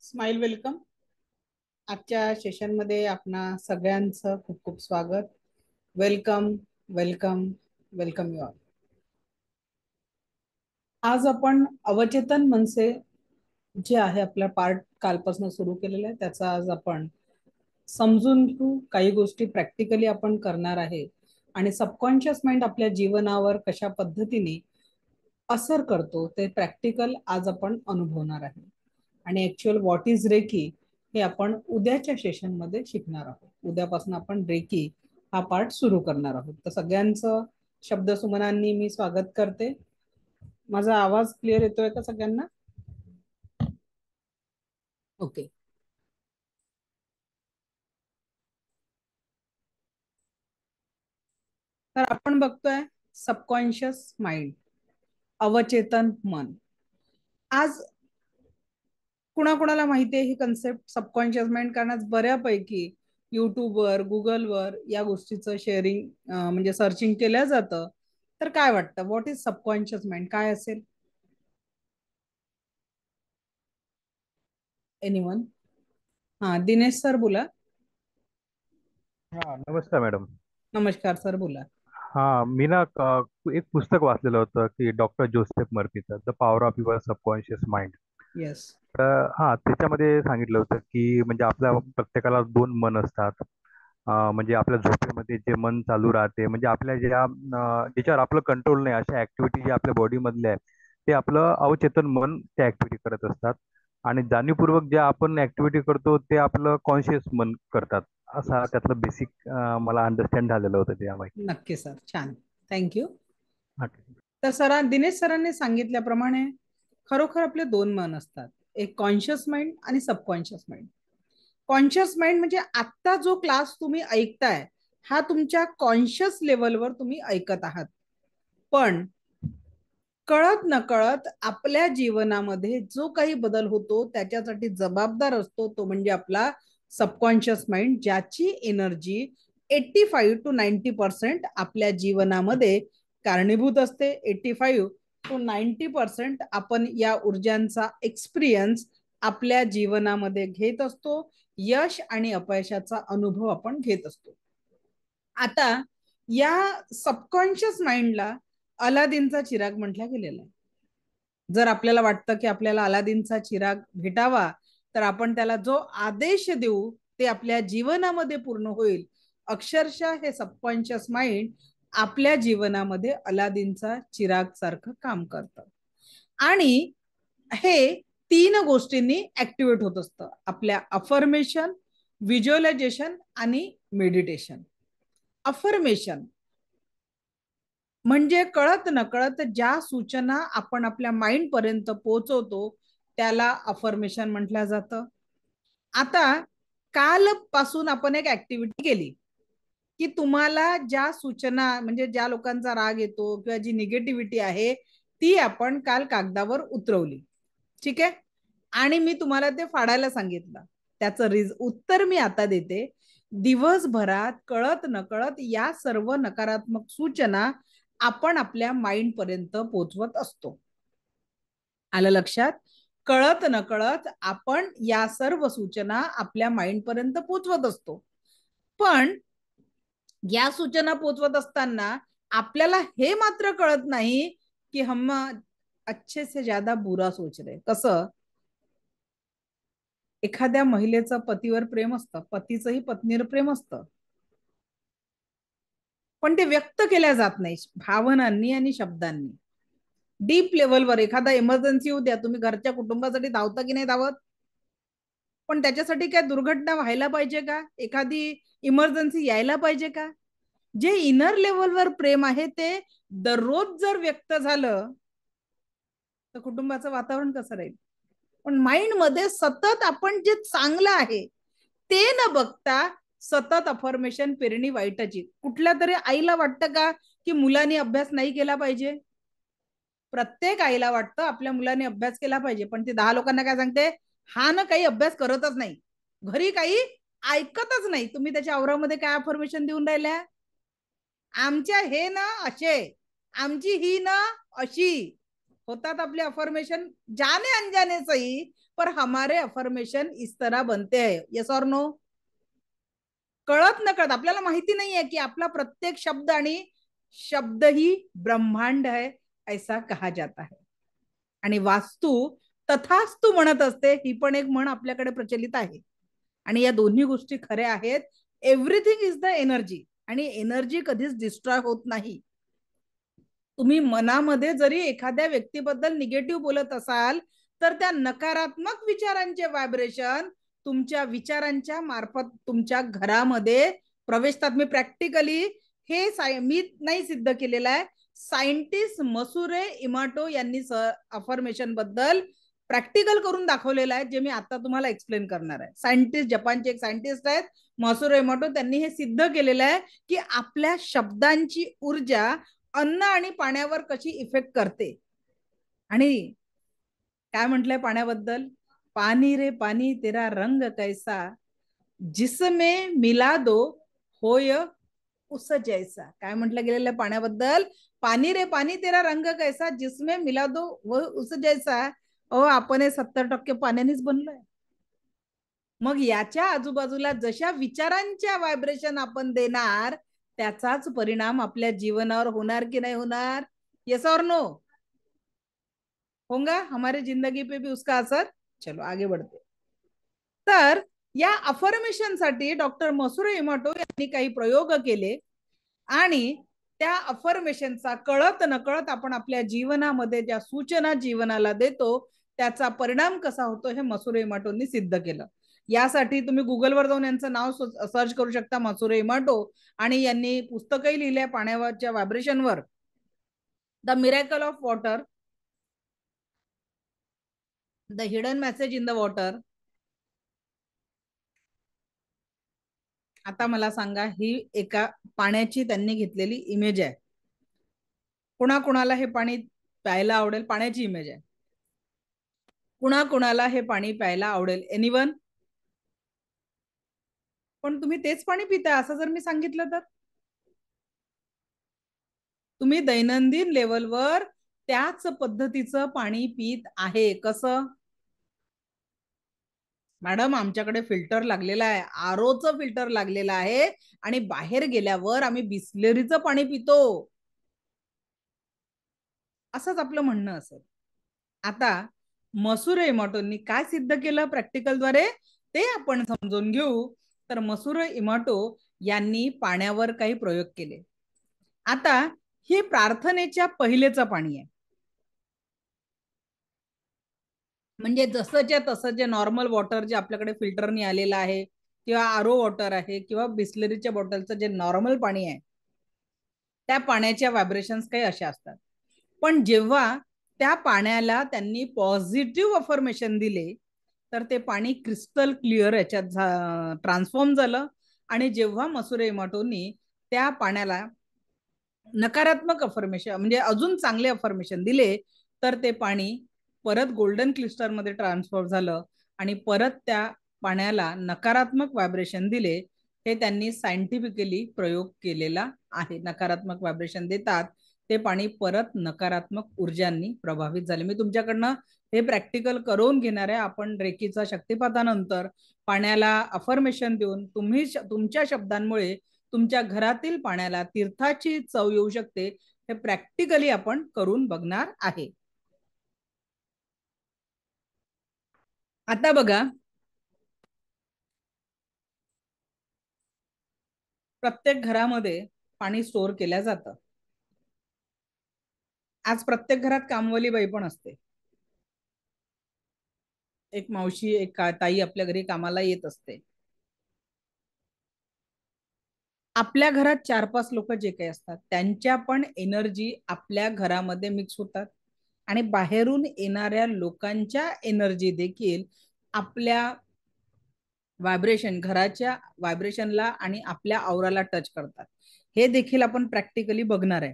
Smile welcome. आजच्या सेशनमध्ये आपणा सगळ्यांचं खूप खूप स्वागत. Welcome, welcome, welcome you all. आज आपण अवचेतन मनसे जे आहे आपला पार्ट कालपासून सुरू केलेला आहे त्याचा आज आपण समजून घेऊ. काही गोष्टी प्रॅक्टिकली आपण करणार आहे आणि सबकॉन्शियस माइंड आपल्या जीवनावर कशा पद्धतीने असर करतो ते प्रॅक्टिकल आज आपण अनुभवणार आहे. आणि ऍक्च्युअल व्हॉट इज रेकी हे आपण उद्याच्या सेशनमध्ये शिकणार आहोत. उद्यापासून आपण रेकी हा पार्ट सुरू करणार आहोत. तर सगळ्यांचं शब्दसुमनांनी मी स्वागत करते. माझा आवाज क्लिअर येतोय का सगळ्यांना? ओके. तर आपण बघतोय सबकॉन्शियस माइंड, अवचेतन मन. आज कुणाकुणाला माहिती आहे ही कन्सेप्ट सबकॉन्शियस माइंड? कारण आज बऱ्यापैकी युट्यूबवर, गुगलवर या गोष्टीचं शेअरिंग म्हणजे सर्चिंग केलं जातं. तर काय वाटतं, व्हॉट इज सबकॉन्शियस माइंड, काय असेल? एनीवन? हा, दिनेश सर बोला. हा, नमस्कार मॅडम. नमस्कार सर बोला. हा, मी ना एक पुस्तक वाचलेलं होतं की डॉक्टर जोसेफ मर्फीचं the power of your subconscious mind. Yes. हा, त्याच्यामध्ये सांगितलं होतं की म्हणजे आपल्या प्रत्येकाला दोन मन असतात. म्हणजे आपल्या झोपेमध्ये जे मन चालू राहते, म्हणजे आपल्या ज्याच्यावर आपलं कंट्रोल नाही, अशा ऍक्टिव्हिटी ज्या आपल्या बॉडीमधल्या आहेत ते आपलं अवचेतन मन त्या ऍक्टिव्हिटी करत असतात. आणि जाणीवपूर्वक ज्या आपण ऍक्टिव्हिटी करतो ते आपलं कॉन्शियस मन करतात. असा त्यातलं बेसिक मला अंडरस्टँड झालेलं होतं त्यामध्ये. नक्की सर, छान, थँक्यू. हा. तर दिनेश सरांनी सांगितल्याप्रमाणे खरोखर आपले दोन मन असतात, एक कॉन्शियस माइंड आणि सबकॉन्शियस माइंड. कॉन्शियस माइंड म्हणजे आत्ता जो क्लास तुम्ही ऐकताय हा तुमच्या कॉन्शियस लेवलवर तुम्ही ऐकत आहात. पण कळत नकळत आपल्या जीवनामध्ये जो काही बदल होतो त्याच्यासाठी जबाबदार असतो तो म्हणजे आपला सबकॉन्शियस माइंड, ज्याची एनर्जी 85 to 90% आपल्या जीवनामध्ये कारणीभूत असते. 85 to 90% आपण या ऊर्जांचा एक्सपिरियन्स आपल्या जीवनामध्ये घेत असतो. यश आणि अपयशाचा अनुभव आपण घेत असतो. आता या सबकॉन्शियस माइंडला अलादीनचा चिराग म्हटला गेलेला आहे. जर आपल्याला वाटतं की आपल्याला अलादीनचा चिराग भेटावा तर आपण त्याला जो आदेश देऊ ते आपल्या जीवनामध्ये पूर्ण होईल. अक्षरशः हे सबकॉन्शियस माइंड आपल्या जीवनामध्ये अलादीनचा चिराग सारखं काम करतं. आणि हे तीन गोष्टींनी ऍक्टिव्हेट होत असतं, आपल्या अफर्मेशन, व्हिज्युअलायझेशन आणि मेडिटेशन. अफर्मेशन म्हणजे कळत नकळत ज्या सूचना आपण आपल्या माइंड पर्यंत पोहोचवतो त्याला अफर्मेशन म्हटलं जातं. आता काल पासून आपण एक ऍक्टिव्हिटी केली की तुम्हाला ज्या सूचना म्हणजे ज्या लोकांचा राग येतो किंवा जी निगेटिव्हिटी आहे ती आपण काल कागदावर उतरवली. ठीक आहे. आणि मी तुम्हाला ते फाडायला सांगितलं. त्याचं उत्तर मी आता देते. दिवसभरात कळत नकळत या सर्व नकारात्मक सूचना आपण आपल्या माइंड पर्यंत पोहोचवत असतो. आलं लक्षात? कळत नकळत आपण या सर्व सूचना आपल्या माइंड पर्यंत पोहोचवत असतो. पण या सूचना पोहोचवत असताना आपल्याला हे मात्र कळत नाही की हम अच्छे से ज्यादा बुरा सोच रहे. कसं? एखाद्या महिलेचं पतीवर प्रेम असतं, पतीचंही पत्नीवर प्रेम असतं, पण ते व्यक्त केल्या जात नाही भावनांनी आणि शब्दांनी. डीप लेवलवर एखादा इमर्जन्सी येऊ द्या, तुम्ही घरच्या कुटुंबासाठी धावता की नाही धावत? पण त्याच्यासाठी काय दुर्घटना व्हायला पाहिजे का? एखादी इमर्जन्सी यायला पाहिजे का? जे इनर लेवलवर प्रेम आहे ते दररोज जर व्यक्त झालं तर कुटुंबाचं वातावरण कसं राहील? पण माइंड मध्ये सतत आपण जे चांगलं आहे ते न बघता सतत अफर्मेशन पेरणी वाईटाची. कुठल्या तरी आईला वाटतं का की मुलांनी अभ्यास नाही केला पाहिजे? प्रत्येक आईला वाटतं आपल्या मुलांनी अभ्यास केला पाहिजे, पण ती 10 लोकांना काय सांगते? हा ना काही अभ्यास करतच नाही, घरी काही ऐकतच नाही. तुम्ही त्याच्या आवरामध्ये काय अफर्मेशन देऊन राहिल्या? आमच्या हे ना असे, आमची ही ना अशी. होतात आपले अफर्मेशन जाने अनजाने सही, पर हमारे अफर्मेशन इस तरह बनते हैं, यस और नो? कळत न कळत आपल्याला माहिती नाहीये की आपला प्रत्येक शब्द आणि शब्द ही ब्रह्मांड है ऐसा कहा जाता है. आणि वास्तू तथास्तू म्हणत असते, ही पण एक म्हण आपल्याकडे प्रचलित आहे. आणि या दोन्ही गोष्टी खऱ्या आहेत. एव्हरीथिंग इज द एनर्जी, आणि एनर्जी कधीच डिस्ट्रॉय होत नाही. तुम्ही मनामध्ये जरी एखाद्या व्यक्तीबद्दल निगेटिव्ह बोलत असाल तर त्या नकारात्मक विचारांचे व्हायब्रेशन तुमच्या विचारांच्या मार्फत तुमच्या घरामध्ये प्रवेशतात. मी प्रॅक्टिकली हे मी नाही सिद्ध केलेलं आहे, सायंटिस्ट मसुरे इमाटो यांनी अफर्मेशन बद्दल प्रॅक्टिकल करून दाखवलेलं आहे, जे मी आता तुम्हाला एक्सप्लेन करणार आहे. सायंटिस्ट, जपानचे एक सायंटिस्ट आहेत मसुरे इमाटो, त्यांनी हे सिद्ध केलेलं आहे की आपल्या शब्दांची ऊर्जा अन्न आणि पाण्यावर कशी इफेक्ट करते. आणि काय म्हटलंय पाण्याबद्दल? पानी रे पानी तेरा रंग कैसा, जिसमें मिला दो होय उस जैसा. काय म्हटलं गेलेलं पाण्याबद्दल? पानी रे पानी तेरा रंग कैसा, जिसमें मिला दो वो उस जैसा. आपण हे 70% पाण्यानेच बनलोय. मग याच्या आजूबाजूला जशा विचारांच्या व्हायब्रेशन आपण देणार त्याचाच परिणाम आपल्या जीवनावर होणार की नाही होणार? यस और नो? होगा हमारी जिंदगी पे भी उसका असर. चलो आगे बढ़ते. तर या अफर्मेशन साठी डॉक्टर मसुरे इमाटो यांनी काही प्रयोग केले आणि त्या अफर्मेशनचा कळत नकळत आपण आपल्या जीवनामध्ये ज्या सूचना जीवनाला देतो त्याचा परिणाम कसा होतो हे मसुरे इमाटोंनी सिद्ध केलं. यासाठी तुम्ही गुगलवर जाऊन यांचं नाव सर्च करू शकता, मसुरे इमाटो, आणि यांनी पुस्तकही लिहिले पाण्यावरच्या व्हायब्रेशनवर. The miracle of water, the hidden message in the water. आता मला सांगा, ही एका पाण्याची त्यांनी घेतलेली इमेज आहे. कुणाकुणाला हे पाणी प्यायला आवडेल? पाण्याची इमेज आहे. कुणाकुणाला हे पाणी प्यायला आवडेल? एनीवन? पण तुम्ही तेच पाणी पिता असं जर मी सांगितलं तर? तुम्ही दैनंदिन लेवलवर त्याच पद्धतीचं पाणी पित आहे. कसं? मॅडम आमच्याकडे फिल्टर लागलेला आहे, आरोचं फिल्टर लागलेलं आहे, आणि बाहेर गेल्यावर आम्ही बिस्लेरीचं पाणी पितो, असंच आपलं म्हणणं असेल. आता मसुरे इमाटोंनी काय सिद्ध केलं प्रॅक्टिकलद्वारे ते आपण समजून घेऊ. तर मसुरे इमाटो यांनी पाण्यावर काही प्रयोग केले. आता हे प्रार्थनेच्या पहिलेचं पाणी आहे, म्हणजे जसंच्या तसं जे नॉर्मल वॉटर जे आपल्याकडे फिल्टरनी आलेलं आहे किंवा आरो वॉटर आहे किंवा बिस्लरीच्या बॉटलचं जे नॉर्मल पाणी आहे त्या पाण्याच्या व्हायब्रेशन्स काही अशा असतात. पण जेव्हा त्या पाण्याला त्यांनी पॉझिटिव्ह अफर्मेशन दिले तर ते पाणी क्रिस्टल क्लिअर याच्यात ट्रान्सफॉर्म झालं. आणि जेव्हा मसुरे इमाटोंनी त्या पाण्याला नकारात्मक अफर्मेशन म्हणजे अजून चांगले अफर्मेशन दिले तर ते पाणी परत गोल्डन क्लिस्टर मध्ये ट्रान्सफॉर्म झालं आणि परत त्या पाण्याला नकारात्मक व्हायब्रेशन दिले. हे त्यांनी सायंटिफिकली प्रयोग केलेला आहे. नकारात्मक व्हायब्रेशन देतात ते पाणी परत नकारात्मक ऊर्जांनी प्रभावित झाले. मी तुमच्याकडनं हे प्रॅक्टिकल करून घेणार आहे. आपण रेकीचा शक्तिपातानंतर पाण्याला अफर्मेशन देऊन तुम्ही तुमच्या शब्दांमुळे तुमच्या घरातील पाण्याला तीर्थाची चव येऊ शकते हे प्रॅक्टिकली आपण करून बघणार आहे. आता बघा, प्रत्येक घरामध्ये पाणी स्टोअर केल्या जातं. आज प्रत्येक घरात कामवाली बाई पण असते. एक मावशी, एक ताई आपल्या घरी कामाला येत असते. आपल्या घरात 4-5 लोक जे काही असतात त्यांच्या पण एनर्जी आपल्या घरामध्ये मिक्स होतात आणि बाहेरून येणाऱ्या लोकांच्या एनर्जी देखील आपल्या व्हायब्रेशन, घराच्या व्हायब्रेशनला आणि आपल्या औराला टच करतात. हे देखील आपण प्रॅक्टिकली बघणार आहे.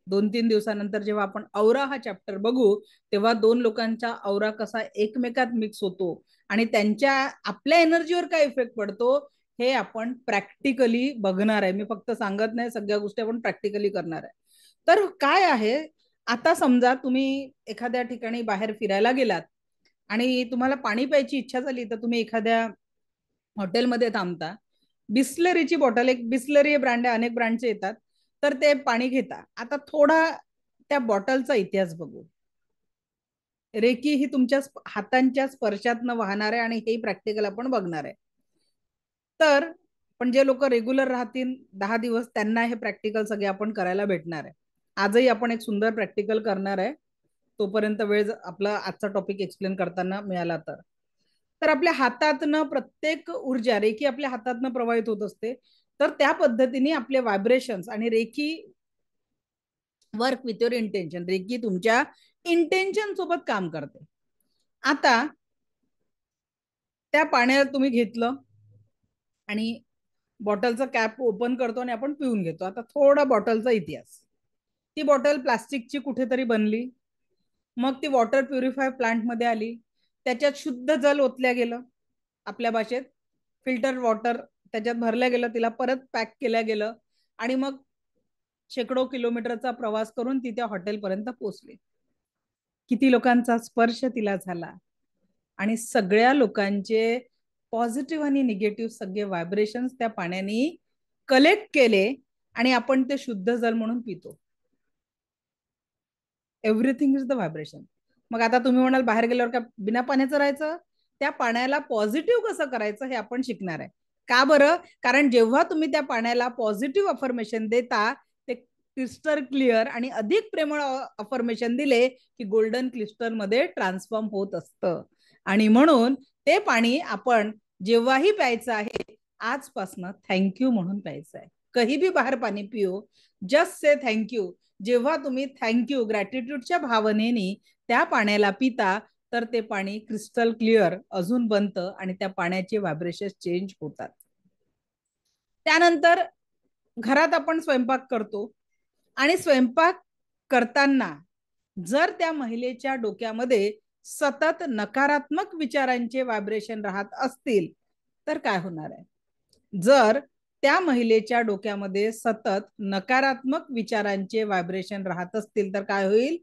2-3 दिवसानंतर जेव्हा आपण औरा हा चॅप्टर बघू तेव्हा 2 लोकांचा औरा कसा एकमेकात मिक्स होतो आणि त्यांच्या आपल्या एनर्जीवर काय इफेक्ट पडतो हे आपण प्रॅक्टिकली बघणार आहे. मी फक्त सांगत नाही, सगळ्या गोष्टी आपण प्रॅक्टिकली करणार आहे. तर काय आहे, आता समजा तुम्ही एखाद्या ठिकाणी बाहेर फिरायला गेलात आणि तुम्हाला पाणी प्यायची इच्छा झाली तर तुम्ही एखाद्या हॉटेलमध्ये थांबता, बिस्लरीची बॉटल, एक बिस्लरी ब्रँड आहे, अनेक ब्रँडचे येतात, तर ते पाणी घेता. आता थोडा त्या बॉटलचा इतिहास बघू. रेकी ही तुमच्या हातांच्या स्पर्शातनं वाहणार आहे आणि हे प्रॅक्टिकल आपण बघणार आहे. तर पण जे लोक रेग्युलर राहतील 10 दिवस, त्यांना हे प्रॅक्टिकल सगळे आपण करायला भेटणार आहे. आजही आपण एक सुंदर प्रॅक्टिकल करणार आहे, तोपर्यंत वेळ आपला आजचा टॉपिक एक्सप्लेन करताना मिळाला तर. तर आपल्या हातातनं प्रत्येक ऊर्जा रेखी आपल्या हातातनं प्रवाहित होत असते. तर त्या पद्धतीने आपले व्हायब्रेशन्स आणि रेखी वर्क विथ युअर इंटेन्शन, रेखी तुमच्या इंटेन्शन सोबत काम करते. आता त्या पाण्याला तुम्ही घेतलं आणि बॉटलचा कॅप ओपन करतो आणि आपण पिऊन घेतो. आता थोडा बॉटलचा इतिहास. ती बॉटल प्लास्टिकची कुठेतरी बनली, मग ती वॉटर प्युरिफाय प्लांट मध्ये आली, त्याच्यात शुद्ध जल ओतल्या गेलं, आपल्या भाषेत फिल्टर वॉटर त्याच्यात भरल्या गेलं, तिला परत पॅक केल्या गेलं आणि मग शेकडो किलोमीटरचा प्रवास करून ती त्या हॉटेलपर्यंत पोहोचली. किती लोकांचा स्पर्श तिला झाला आणि सगळ्या लोकांचे पॉझिटिव्ह आणि निगेटिव्ह सगळे व्हायब्रेशन्स त्या पाण्याने कलेक्ट केले आणि आपण ते शुद्ध जल म्हणून पितो. Everything is the vibration. मग आता तुम्ही म्हणाल बाहेर गेल्यावर काय बिना पाण्याचं राहायचं? त्या पाण्याला पॉझिटिव्ह कसं करायचं हे आपण शिकणार आहे. का बरं? कारण जेव्हा तुम्ही त्या पाण्याला पॉझिटिव्ह अफर्मेशन देता, ते क्रिस्टल क्लिअर आणि अधिक प्रेमळ अफर्मेशन दिले की गोल्डन क्रिस्टल मध्ये ट्रान्सफॉर्म होत असतं. आणि म्हणून ते पाणी आपण जेव्हाही प्यायचं आहे, आजपासनं थँक्यू म्हणून प्यायचं आहे. कधी भी बाहेर पाणी पिओ, जस्ट से थँक्यू. जेव्हा तुम्ही थँक्यू ग्रॅटिट्यूडच्या भावनेने त्या पाण्याला पिता, तर ते पाणी क्रिस्टल क्लिअर अजून बनतं आणि त्या पाण्याचे व्हायब्रेशन चेंज होतात. त्यानंतर घरात आपण स्वयंपाक करतो आणि स्वयंपाक करताना जर त्या महिलेच्या डोक्यामध्ये सतत नकारात्मक विचारांचे व्हायब्रेशन राहत असतील तर काय होणार आहे? जर त्या महिलेच्या डोक्यामध्ये सतत नकारात्मक विचारांचे व्हायब्रेशन राहत असतील तर काय होईल?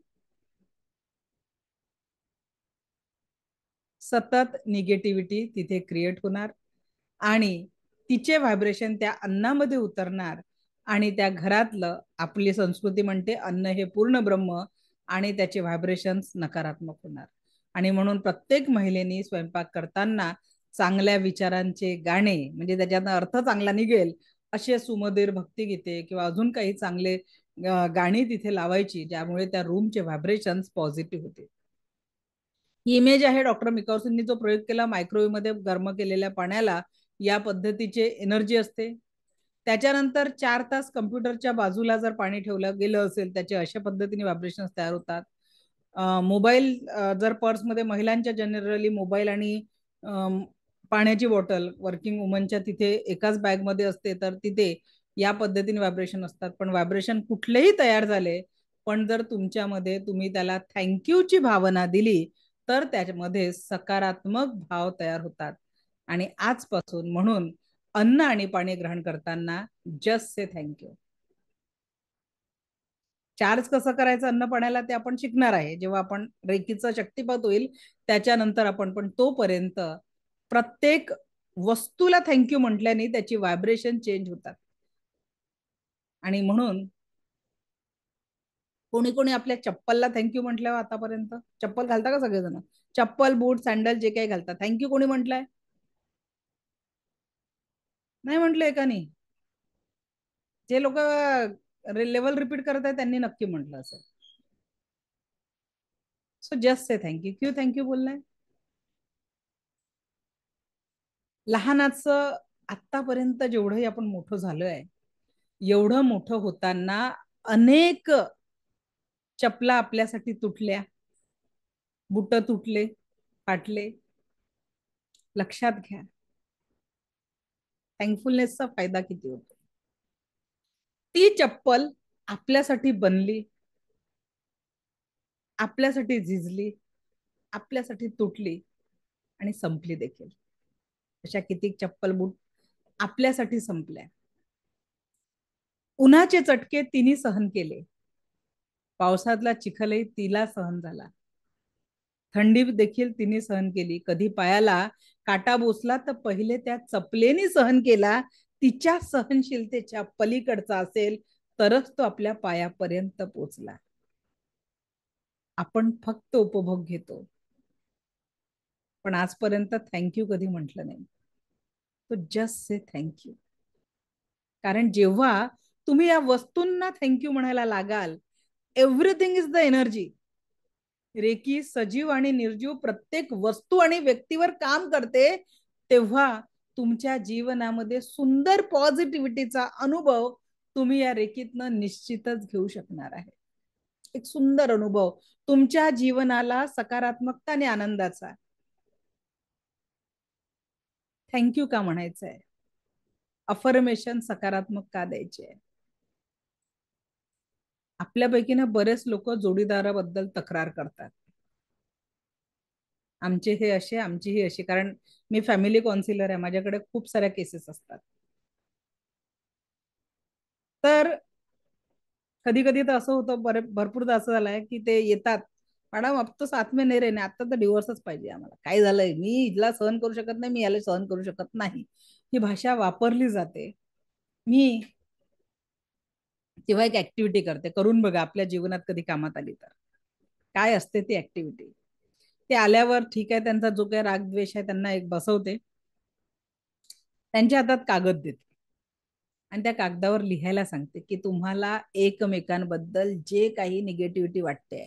सतत निगेटिव्हिटी तिथे क्रिएट होणार आणि तिचे व्हायब्रेशन त्या अन्नामध्ये उतरणार आणि त्या घरातलं, आपली संस्कृती म्हणते अन्न हे पूर्ण ब्रह्म, आणि त्याचे व्हायब्रेशन्स नकारात्मक होणार. आणि म्हणून प्रत्येक महिलेने स्वयंपाक करताना चांगल्या विचारांचे गाणे, म्हणजे त्याच्यात अर्थ चांगला निघेल असे सुमधुर भक्तिगीते किंवा अजून काही चांगले गाणी तिथे लावायची, ज्यामुळे त्या रूमचे व्हायब्रेशन्स पॉझिटिव्ह होते. ही इमेज आहे डॉक्टर मिकाउसींनी जो प्रयोग केला, मायक्रोवेव्ह मध्ये गरम केलेल्या पाण्याला या पद्धतीचे एनर्जी असते. त्याच्यानंतर 4 तास कम्प्युटरच्या बाजूला जर पाणी ठेवलं गेलं असेल, त्याचे अशा पद्धतीने व्हायब्रेशन्स तयार होतात. मोबाईल जर पर्समध्ये, महिलांच्या जनरली मोबाईल आणि पाण्याची बॉटल वर्किंग वुमनच्या तिथे एकाच बॅगमध्ये असते, तर तिथे या पद्धतीने व्हायब्रेशन असतात. पण व्हायब्रेशन कुठलेही तयार झाले, पण जर तुमच्यामध्ये तुम्ही त्याला थँक्यूची भावना दिली तर त्यामध्ये सकारात्मक भाव तयार होतात. आणि आजपासून म्हणून अन्न आणि पाणी ग्रहण करताना जस्ट से थँक्यू. चार्ज कसं करायचं अन्न पाण्याला ते आपण शिकणार आहे जेव्हा आपण रेकीचा शक्तिपात होईल त्याच्यानंतर आपण. पण तोपर्यंत प्रत्येक वस्तूला थँक्यू म्हटल्याने त्याची व्हायब्रेशन चेंज होतात. आणि म्हणून कोणी कोणी आपल्या चप्पलला थँक्यू म्हटल्यावर, आतापर्यंत चप्पल घालता का सगळेजण? चप्पल, बूट, सँडल जे काही घालतात, थँक्यू कोणी म्हटलंय? नाही म्हटलंय का? नाही. जे लोक लेवल रिपीट करत आहेत त्यांनी नक्की म्हटलं असेल. So just say thank you. क्यू थँक्यू बोललाय? लहानाचं आतापर्यंत जेवढंही आपण मोठं झालोय, एवढं मोठं होताना अनेक चपला आपल्यासाठी तुटल्या, बुट तुटले, फाटले. लक्षात घ्या थँकफुलनेसचा फायदा किती होतो. ती चप्पल आपल्यासाठी बनली, आपल्यासाठी झिजली, आपल्यासाठी तुटली आणि संपली देखील. अशा किती चप्पल, बूट आपल्यासाठी संपल्या. उन्हाचे चटके तिने सहन केले, पावसातला चिखलही तिला सहन झाला. थंडी देखील तिने सहन केली. कधी पायाला काटा बोसला तर पहिले त्या चपलेने सहन केला. तिच्या सहनशीलतेच्या पलीकडचा असेल तरच तो आपल्या पायापर्यंत पोचला. आपण फक्त उपभोग घेतो, पण आजपर्यंत थँक्यू कधी म्हटलं नाही. तो जस्ट से थँक्यू. कारण जेव्हा तुम्ही या वस्तूंना थँक्यू म्हणायला लागाल, everything is the energy. Reiki सजीव आणि निर्जीव प्रत्येक वस्तू आणि व्यक्तीवर काम करते, तेव्हा तुमच्या जीवनामध्ये सुंदर पॉझिटिव्हिटीचा अनुभव तुम्ही या रेकीतनं निश्चितच घेऊ शकणार आहे. एक सुंदर अनुभव तुमच्या जीवनाला सकारात्मकता आणि आनंदाचा. थँक्यू का म्हणायचं आहे? अफर्मेशन सकारात्मक का द्यायचे आहे? आपल्यापैकी ना बरेच लोक जोडीदाराबद्दल तक्रार करतात. आमचे हे असे, आमची ही अशी. कारण मी फॅमिली काउन्सिलर आहे, माझ्याकडे खूप साऱ्या केसेस असतात. तर कधी कधी तर असं होतं, भरपूरदा असं झालंय की ते येतात, मॅडम अब तो साथ में नाही रहने, आता तर डिवोर्सच पाहिजे आम्हाला. काय झालंय, मी हिला सहन करू शकत नाही, मी याला सहन करू शकत नाही, ही भाषा वापरली जाते. मी तेव्हा एक ऍक्टिव्हिटी करते, करून बघा आपल्या जीवनात कधी कामात आली तर. काय असते ती ऍक्टिव्हिटी? ते आल्यावर ठीक आहे, त्यांचा जो काही रागद्वेष आहे त्यांना एक बसवते, त्यांच्या हातात कागद देते आणि त्या कागदावर लिहायला सांगते की तुम्हाला एकमेकांबद्दल जे काही निगेटिव्हिटी वाटते,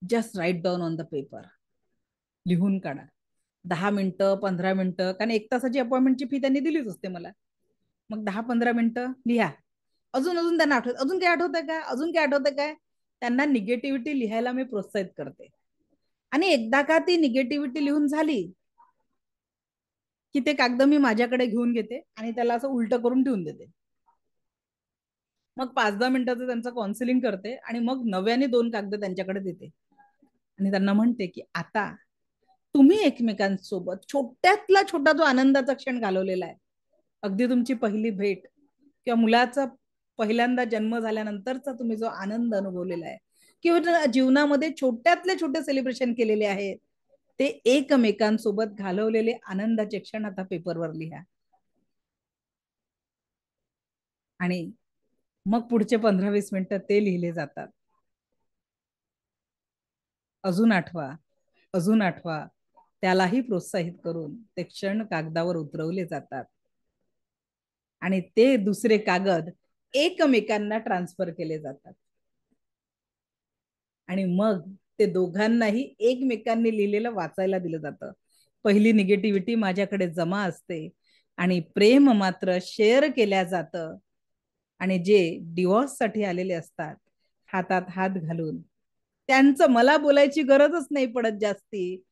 just write down on the paper. लिहून काढा. 10 मिनिटं, 15 मिनिटं, कारण 1 तासाची अपॉइंटमेंटची फी त्यांनी दिलीच असते मला. मग 10-15 मिनिटं लिहा. अजून अजून त्यांना आठवत, अजून काय आठवतंय काय, अजून काय आठवतंय काय, त्यांना निगेटिव्हिटी लिहायला मी प्रोत्साहित करते. आणि एकदा का ती निगेटिव्हिटी लिहून झाली की ते कागद मी माझ्याकडे घेऊन घेते आणि त्याला असं उलट करून ठेवून देते. मग 5-10 मिनिटाचं त्यांचं काउन्सिलिंग करते आणि मग नव्याने 2 कागद त्यांच्याकडे देते आणि त्यांना म्हणते की आता तुम्ही एकमेकांसोबत छोट्यातला छोटा जो आनंदाचा क्षण घालवलेला आहे, अगदी तुमची पहिली भेट किंवा मुलाचा पहिल्यांदा जन्म झाल्यानंतरचा तुम्ही जो आनंद अनुभवलेला आहे, किंवा जीवनामध्ये छोट्यातले छोटे सेलिब्रेशन केलेले आहेत, ते एकमेकांसोबत घालवलेले आनंदाचे क्षण आता पेपरवर लिहा. आणि मग पुढचे 15-20 मिनिटं ते लिहिले जातात. अजून आठवा, अजून आठवा, त्यालाही प्रोत्साहित करून ते क्षण कागदावर उतरवले जातात आणि ते दुसरे कागद एकमेकांना ट्रान्सफर केले जातात. आणि मग ते दोघांनाही एकमेकांनी लिहिलेलं वाचायला दिलं जातं. पहिली निगेटिव्हिटी माझ्याकडे जमा असते आणि प्रेम मात्र शेअर केल्या जातं. आणि जे डिवोर्स साठी आलेले असतात, हातात हात घालून, त्यांचं मला बोलायची गरजच नाही पडत जास्ती,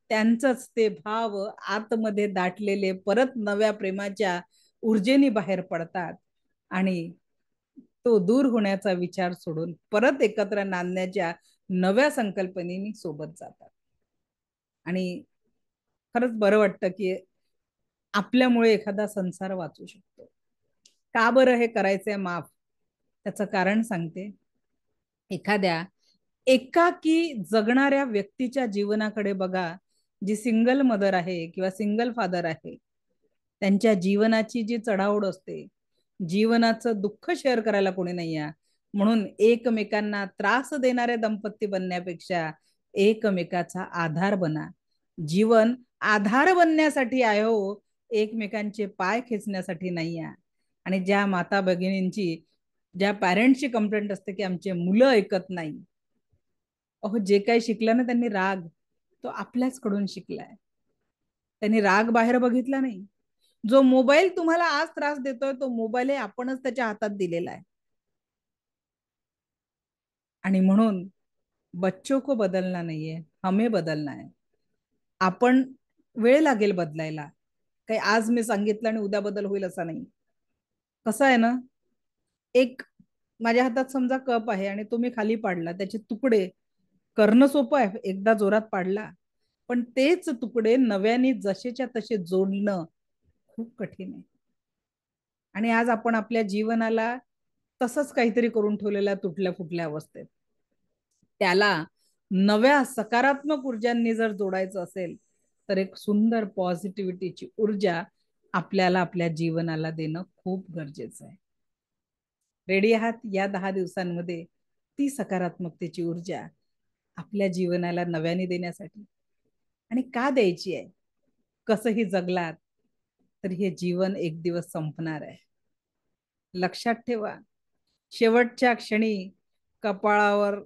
त्यांचंच ते भाव आतमध्ये दाटलेले परत नव्या प्रेमाच्या ऊर्जेने बाहेर पडतात आणि तो दूर होण्याचा विचार सोडून परत एकत्र नांदण्याच्या नव्या संकल्पनेनी सोबत जातात. आणि खरंच बरं वाटतं की आपल्यामुळे एखादा संसार वाचू शकतो. का बरं हे करायचंय माफ? त्याचं कारण सांगते. एखाद्या एकाकी जगणाऱ्या व्यक्तीच्या जीवनाकडे बघा, जी सिंगल मदर आहे किंवा सिंगल फादर आहे, त्यांच्या जीवनाची जी चढाओढ असते, जीवनाचं दुःख शेअर करायला कोणी नाही आहे, म्हणून एकमेकांना त्रास देणारे दंपती बनण्यापेक्षा एकमेकाचा आधार बना. जीवन आधार बनण्यासाठी आहे हो, एकमेकांचे पाय खेचण्यासाठी नाही आहे. आणि ज्या माता भगिनींची, ज्या पॅरेंट्सची कंप्लेंट असते की आमचे मुलं ऐकत नाही, अहो जे काही शिकलं ना त्यांनी राग, तो आपल्याच कडून शिकलाय. त्यांनी राग बाहेर बघितला नाही. जो मोबाईल तुम्हाला आज त्रास देतोय, तो मोबाईल हे आपणच त्याच्या हातात दिलेला आहे. आणि म्हणून बच्चों को बदलना नहीं है, हमें बदलना है. आपण, वेळ लागेल बदलायला, काही आज मी सांगितलं आणि उद्या बदल होईल असं नाही. कसं आहे ना, एक माझ्या हातात समजा कप आहे आणि तो मी खाली पाडला, त्याचे तुकडे करणं सोपं आहे, एकदा जोरात पाडला, पण तेच तुकडे नव्याने जसेच्या तसे जोडणं खूप कठीण आहे. आणि आज आपण आपल्या जीवनाला तसंच काहीतरी करून ठेवलेल्या तुटल्या फुटल्या अवस्थेत, त्याला नव्या सकारात्मक ऊर्जांनी जर जोडायचं असेल तर एक सुंदर पॉझिटिव्हिटीची ऊर्जा आपल्याला आपल्या जीवनाला देणं खूप गरजेचं आहे. रेडी आहात या 10 दिवसांमध्ये ती सकारात्मकतेची ऊर्जा आपल्या जीवनाला नव्याने देण्यासाठी? आणि का द्यायची आहे? कसंही जगलात तर हे जीवन एक दिवस संपणार आहे. लक्षात ठेवा, शेवटच्या क्षणी कपाळावर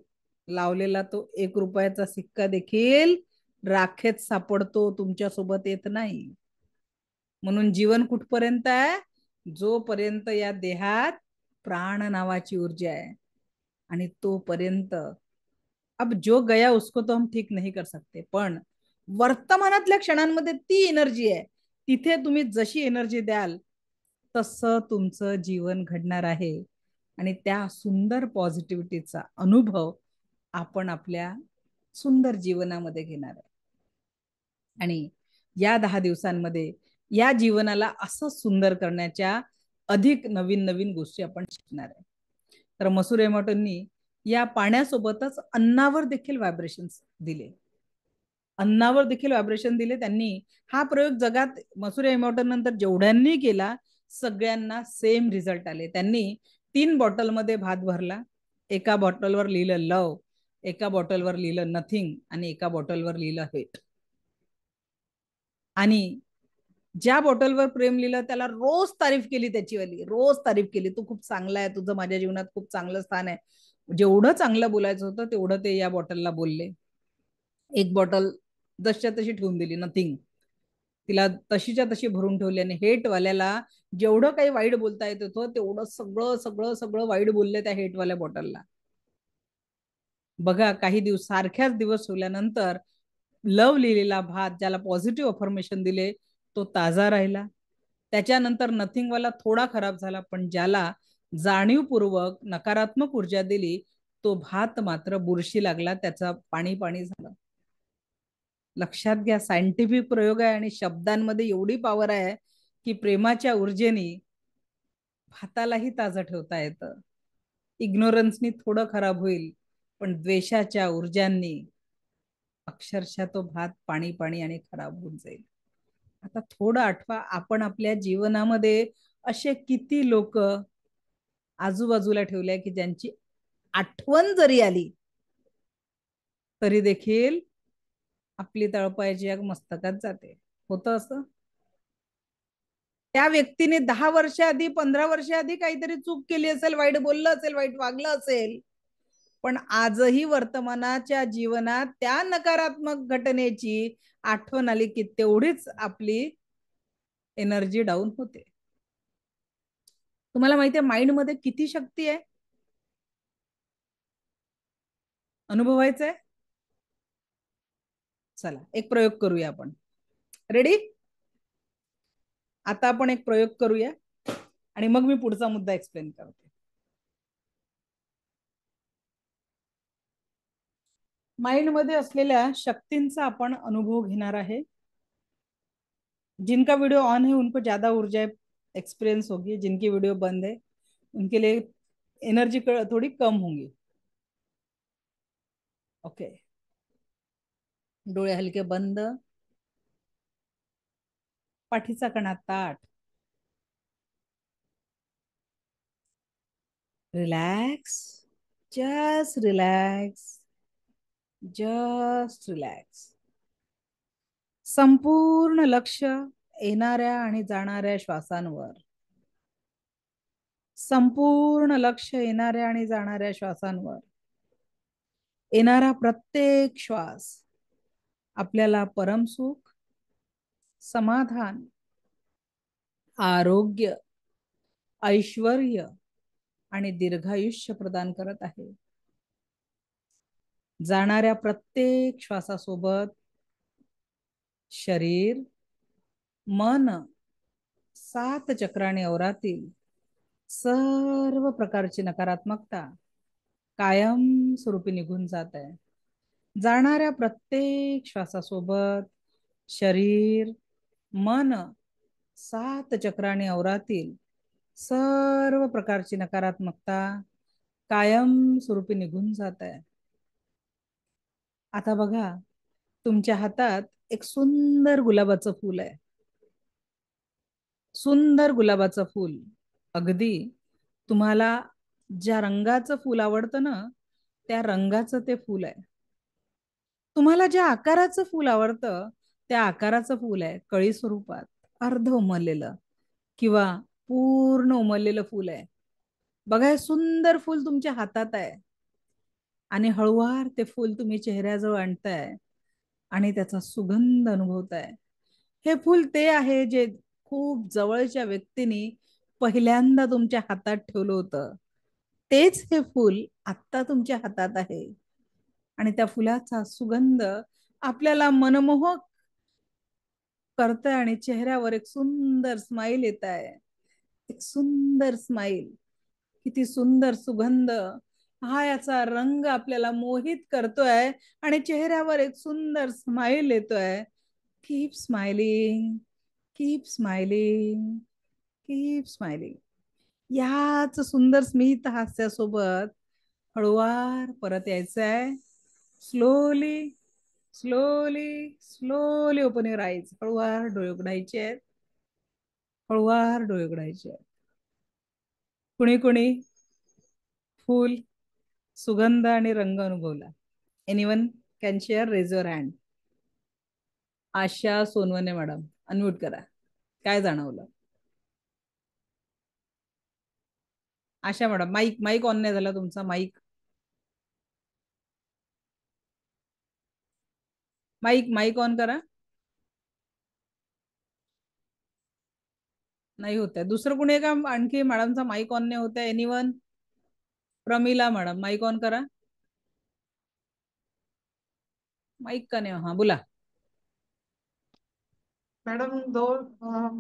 लावलेला तो 1 रुपयाचा सिक्का देखील राखेत सापडतो, तुमच्या सोबत येत नाही. म्हणून जीवन कुठपर्यंत आहे? जोपर्यंत या देहात प्राण नावाची ऊर्जा आहे. आणि तोपर्यंत अब जो गया उसको तो हम ठीक नहीं कर सकते, पण वर्तमानातल्या क्षणांमध्ये ती एनर्जी आहे. तिथे तुम्ही जशी एनर्जी द्याल तसं तुमचं जीवन घडणार आहे. आणि त्या सुंदर पॉझिटिव्हिटीचा अनुभव आपण आपल्या सुंदर जीवनामध्ये घेणार आहे. आणि या 10 दिवसांमध्ये या जीवनाला असं सुंदर करण्याच्या अधिक नवीन नवीन गोष्टी आपण शिकणार आहे. तर मसूर एमॉटोंनी या पाण्यासोबतच अन्नावर देखील व्हायब्रेशन्स दिले. अन्नावर देखील व्हायब्रेशन दिले त्यांनी. हा प्रयोग जगात मसूर एमॉटोन नंतर जेवढ्यांनी केला सगळ्यांना सेम रिझल्ट आले. त्यांनी 3 बॉटलमध्ये भात भरला. एका बॉटलवर लिहिलं लव, एका बॉटलवर लिहिलं नथिंग आणि एका बॉटलवर लिहिलं हेट. आणि ज्या बॉटलवर प्रेम लिहिलं त्याला रोज तारीफ केली, त्याची वाली रोज तारीफ केली, तू खूप चांगला आहे, तुझं माझ्या जीवनात खूप चांगलं स्थान आहे. जेवढं चांगलं बोलायचं होतं तेवढं ते या बॉटलला बोलले. एक बॉटल जशा तशी ठेवून दिली नथिंग, तिला तशीच्या तशी भरून ठेवली. आणि हेटवाल्याला जेवढं काही वाईट बोलता येत होतं तेवढं सगळं सगळं सगळं वाईट बोलले त्या हेटवाल्या बॉटलला. बघा, काही दिवस सारख्याच दिवस ठेवल्यानंतर लव लिहिलेला भात, ज्याला पॉझिटिव्ह अफर्मेशन दिले, तो ताजा राहिला. त्याच्यानंतर नथिंगवाला थोडा खराब झाला, पण ज्याला जाणीवपूर्वक नकारात्मक ऊर्जा दिली तो भात मात्र बुरशी लागला, त्याचा पाणी पाणी झालं. लक्षात घ्या, सायंटिफिक प्रयोग आहे आणि शब्दांमध्ये एवढी पॉवर आहे की प्रेमाच्या ऊर्जेने भातालाही ताजं ठेवता येतं. इग्नोरन्सनी थोडं खराब होईल, पण द्वेषाच्या ऊर्जांनी अक्षरशः तो भात पाणी पाणी आणि खराब होऊन जाईल. आता थोडं आठवा, आपण आपल्या जीवनामध्ये असे किती लोक आजूबाजूला ठेवले की ज्यांची आठवण जरी आली तरी देखील आपली तळपायाची आग मस्तकात जाते. होतं असं? त्या व्यक्तीने 10 वर्ष आधी 15 वर्ष आधी काहीतरी चूक केली असेल, वाईट बोललं असेल, वाईट वागलं असेल, पण आजही वर्तमानाच्या जीवनात त्या नकारात्मक घटनेची आठवण आली की तेवढीच आपली एनर्जी डाऊन होते. तुम्हाला माहिती आहे माइंड मध्ये किती शक्ती आहे? अनुभवायचं आहे? चला एक प्रयोग करूया आपण. रेडी? आता आपण एक प्रयोग करूया आणि मग मी पुढचा मुद्दा एक्सप्लेन करते. माइंड मध्ये असलेल्या शक्तींचा आपण अनुभव घेणार आहे. जिनका वीडियो ऑन है उनको ज्यादा ऊर्जा एक्सपीरियंस होगी, जिनकी वीडियो बंद है उनके लिए एनर्जी थोड़ी कम होंगी. ओके, डोळे हलके बंद, पाठीचा कणा ताठ, relax, just relax, just relax. संपूर्ण लक्ष येणाऱ्या आणि जाणाऱ्या श्वासांवर, संपूर्ण लक्ष येणाऱ्या आणि जाणाऱ्या श्वासांवर. येणारा प्रत्येक श्वास आपल्याला परमसुख, समाधान, आरोग्य, ऐश्वर्य आणि दीर्घायुष्य प्रदान करत आहे. जाणाऱ्या प्रत्येक श्वासासोबत शरीर, मन, 7 चक्राने अवरातील सर्व प्रकारची नकारात्मकता कायम स्वरूपी निघून जात आहे. जाणाऱ्या प्रत्येक श्वासासोबत शरीर, मन, 7 चक्राने अवरातील सर्व प्रकारची नकारात्मकता कायम स्वरूपी निघून जात आहे. आता बघा, तुमच्या हातात एक सुंदर गुलाबाचं फूल आहे. सुंदर गुलाबाचं फूल. अगदी तुम्हाला ज्या रंगाचं फूल आवडतं ना, त्या रंगाचं ते फूल आहे. तुम्हाला ज्या आकाराचं फूल आवडतं त्या आकाराचं फूल आहे. कळी स्वरूपात अर्ध उमललेलं किंवा पूर्ण उमललेलं फूल आहे. बघा, हे सुंदर फूल तुमच्या हातात आहे आणि हळुवार ते फूल तुम्ही चेहऱ्याजवळ आणताय आणि त्याचा सुगंध अनुभवताय. हे फूल ते आहे जे खूप जवळच्या व्यक्तीने पहिल्यांदा तुमच्या हातात ठेवलं होतं. तेच हे फूल आत्ता तुमच्या हातात आहे आणि त्या फुलाचा सुगंध आपल्याला मनमोहक करतोय आणि चेहऱ्यावर एक सुंदर स्माइल येत आहे. एक सुंदर स्माइल. किती सुंदर सुगंध. हा याचा रंग आपल्याला मोहित करतोय आणि चेहऱ्यावर एक सुंदर स्माइल येतोय. Keep smiling, keep smiling, keep smiling. याच सुंदर स्मित हास्यासोबत हळुवार परत यायचंय. Slowly, slowly, slowly open your eyes. हळुवार डोळे उघडायचे आहेत. हळुवार डोळे उघडायचे आहेत. कुणी कुणी फूल, सुगंध आणि रंग अनुभवला? Anyone can share? Raise your hand. Asha Sonawane madam, unmute करा. काय जाणवलं? Asha madam, mic mic on नाही झाला तुमचा. माईक माईक माईक ऑन करा. नाही होत आहे. दुसरं कुणी आहे का आणखी? मॅडमचा माईक ऑन नाही होत आहे. Anyone? Pramila madam, mic on करा. माईक का नाही? हा, बोला. मॅडम,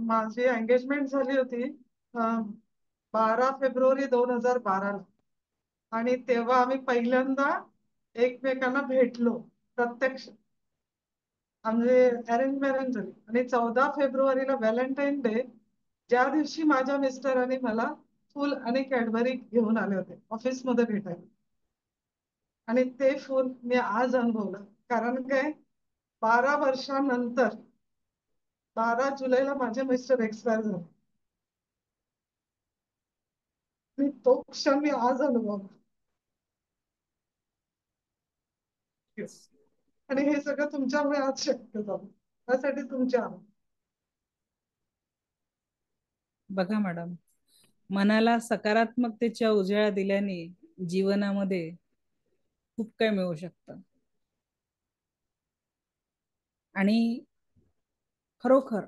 माझी एंगेजमेंट झाली होती 12 फेब्रुवारी 2012 आणि तेव्हा आम्ही पहिल्यांदा एकमेकांना भेटलो प्रत्यक्ष. म्हणजे अरेंज मॅरेज झाली आणि 14 फेब्रुवारीला व्हॅलेंटाईन डे, ज्या दिवशी माझ्या मिस्टरांनी मला फुल आणि कॅडबरी घेऊन आले होते ऑफिसमध्ये भेटायला. आणि ते फुल मी आज अनुभवलं. कारण काय, 12 वर्षानंतर 12 जुलैला माझे मिस्टर एक्सपायर झाले आणि तो क्षण मी आज अनुभवला. आणि हे सगळं तुमच्यामुळे आज शक्य झालं. त्यासाठी तुमचे आभार. बघा मॅडम, मनाला सकारात्मकतेच्या उजळ्या दिल्याने जीवनामध्ये खूप काही मिळू शकतं. आणि खरोखर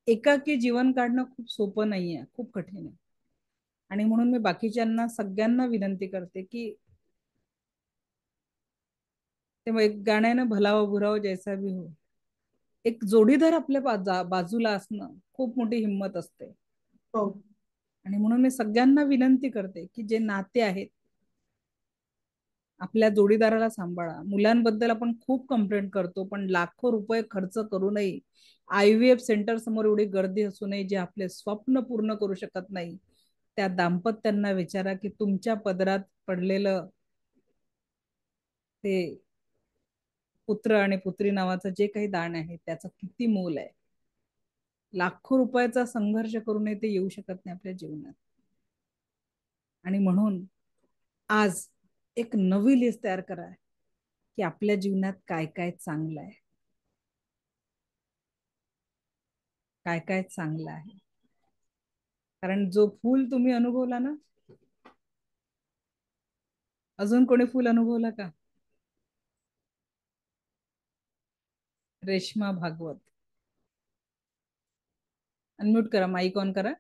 एकाकी जीवन काढणं खूप सोपं नाहीये, खूप कठीण आहे. आणि म्हणून मी बाकीच्यांना सगळ्यांना विनंती करते की ते एक गाण्यानं भलावं बुरावं जैसा भी हो, एक जोडीदार आपल्या बाजूला असणं खूप मोठी हिंमत असते. हो. आणि म्हणून मी सगळ्यांना विनंती करते की जे नाते आहेत, आपल्या जोडीदाराला सांभाळा. मुलांबद्दल आपण खूप कंप्लेंट करतो, पण लाखो रुपये खर्च करूनही IVF सेंटर समोर एवढी गर्दी असू नये जे आपले स्वप्न पूर्ण करू शकत नाही. त्या दाम्पत्यांना विचारा की तुमच्या पदरात पडलेलं ते पुत्र आणि पुत्री नावाचं जे काही दान आहे त्याचं किती मोल आहे. लाखो रुपयाचा संघर्ष करूनही ते येऊ शकत नाही आपल्या जीवनात. आणि म्हणून आज एक नवी लिस्ट तयार करा की आपल्या जीवनात काय काय चांगलं आहे, काय काय चांगलं आहे. कारण जो फूल तुम्ही अनुभवला ना, अजून कोणी फूल अनुभवला का? रेश्मा भागवत, अनम्यूट करा. माईक ऑन करा.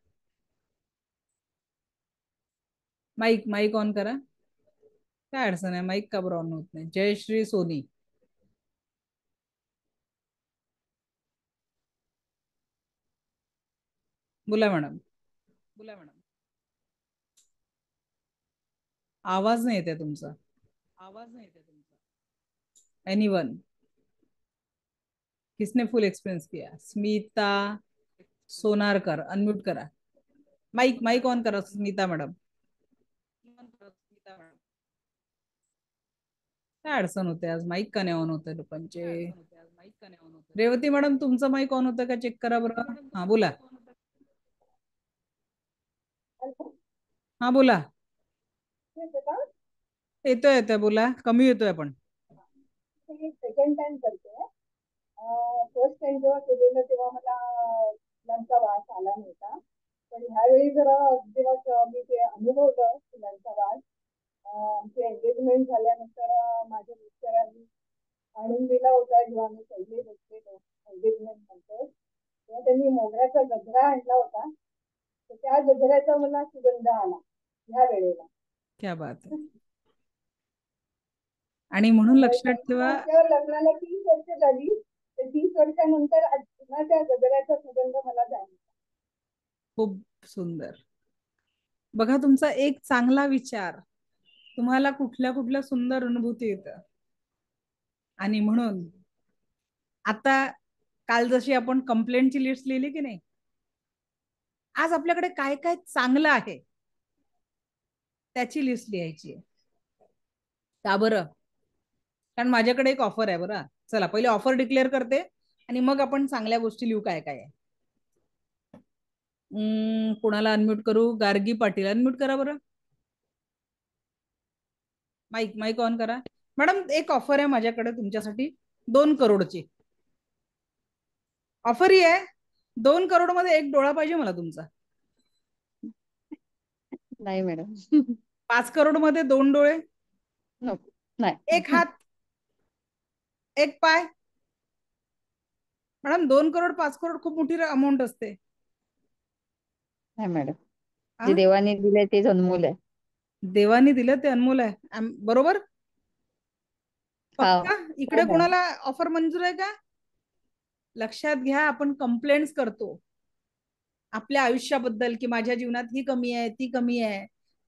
माईक माईक ऑन करा. काय अडचण आहे? माईक का बरं ऑन होत नाही? जयश्री सोनी, बोला मॅडम. बोला मॅडम. आवाज नाही येते तुमचा. आवाज नाही येते तुमचा. एनीवन? किसने फुल एक्सपीरियंस किया? स्मिता सोनारकर, अनम्यूट करा. माइक माइक ऑन करा स्मिता मैडम. काय अडचण होते आज? माईक का नाही ऑन होते लोकांचे? रेवती मॅडम, तुमचं माईक ऑन होतं का? चेक करा बरं. हा बोला. हा बोला. येतोय येतोय, बोला. कमी येतोय पण. सेकंड टाइम करते. फर्स्ट टाइम जेव्हा केलेलं तेव्हा मला फुलांचा वास आला नव्हता, पण ह्यावेळी जरा जेव्हा मी ते अनुभवलं फुलांचा वास, आमची एंगेजमेंट झाल्यानंतर माझ्या मिस्टरांनी आणून दिला होता. जेव्हा आम्ही पहिले बसलेलो एंगेजमेंट नंतर, तेव्हा त्यांनी मोगऱ्याचा गजरा आणला होता. तर त्या गजऱ्याचा मला सुगंध आला ह्या वेळेला. क्या बात आहे. आणि म्हणून लक्षात ठेवा, माझ्या लग्नाला 30 वर्ष झाली, तर 30 वर्षानंतर पुन्हा त्या गजऱ्याचा सुगंध मला जाणवला. खूप सुंदर. बघा, तुमचा एक चांगला विचार तुम्हाला कुठल्या कुठल्या सुंदर अनुभूती येतं. आणि म्हणून आता काल जशी आपण कंप्लेंटची लिस्ट लिहिली की नाही, आज आपल्याकडे काय काय चांगलं आहे त्याची लिस्ट लिहायची आहे. का बरं? कारण माझ्याकडे एक ऑफर आहे बरं. चला पहिले ऑफर डिक्लेअर करते आणि मग आपण चांगल्या गोष्टी लिहू काय काय आहे. कोणाला अनम्यूट करू? गार्गी पाटील, अनम्यूट करा बरं. माईक माईक ऑन करा. मॅडम, एक ऑफर आहे माझ्याकडे तुमच्यासाठी 2 करोडची ऑफर ही आहे. 2 करोड मध्ये 1 डोळा पाहिजे मला तुमचा. नाही मॅडम. 5 करोड मध्ये 2 डोळे, नाही. 1 हात, 1 पाय. मॅडम, 2 करोड 5 करोड खूप मोठी अमाऊंट असते. नाही मॅडम, जे देवाने दिले तेच अनमोल आहे. देवाने दिलं ते अनमोल आहे, बरोबर? पक्का? इकडे कोणाला ऑफर मंजूर आहे का? लक्षात घ्या, आपण कंप्लेंट्स करतो आपल्या आयुष्याबद्दल की माझ्या जीवनात ही कमी आहे, ती कमी आहे.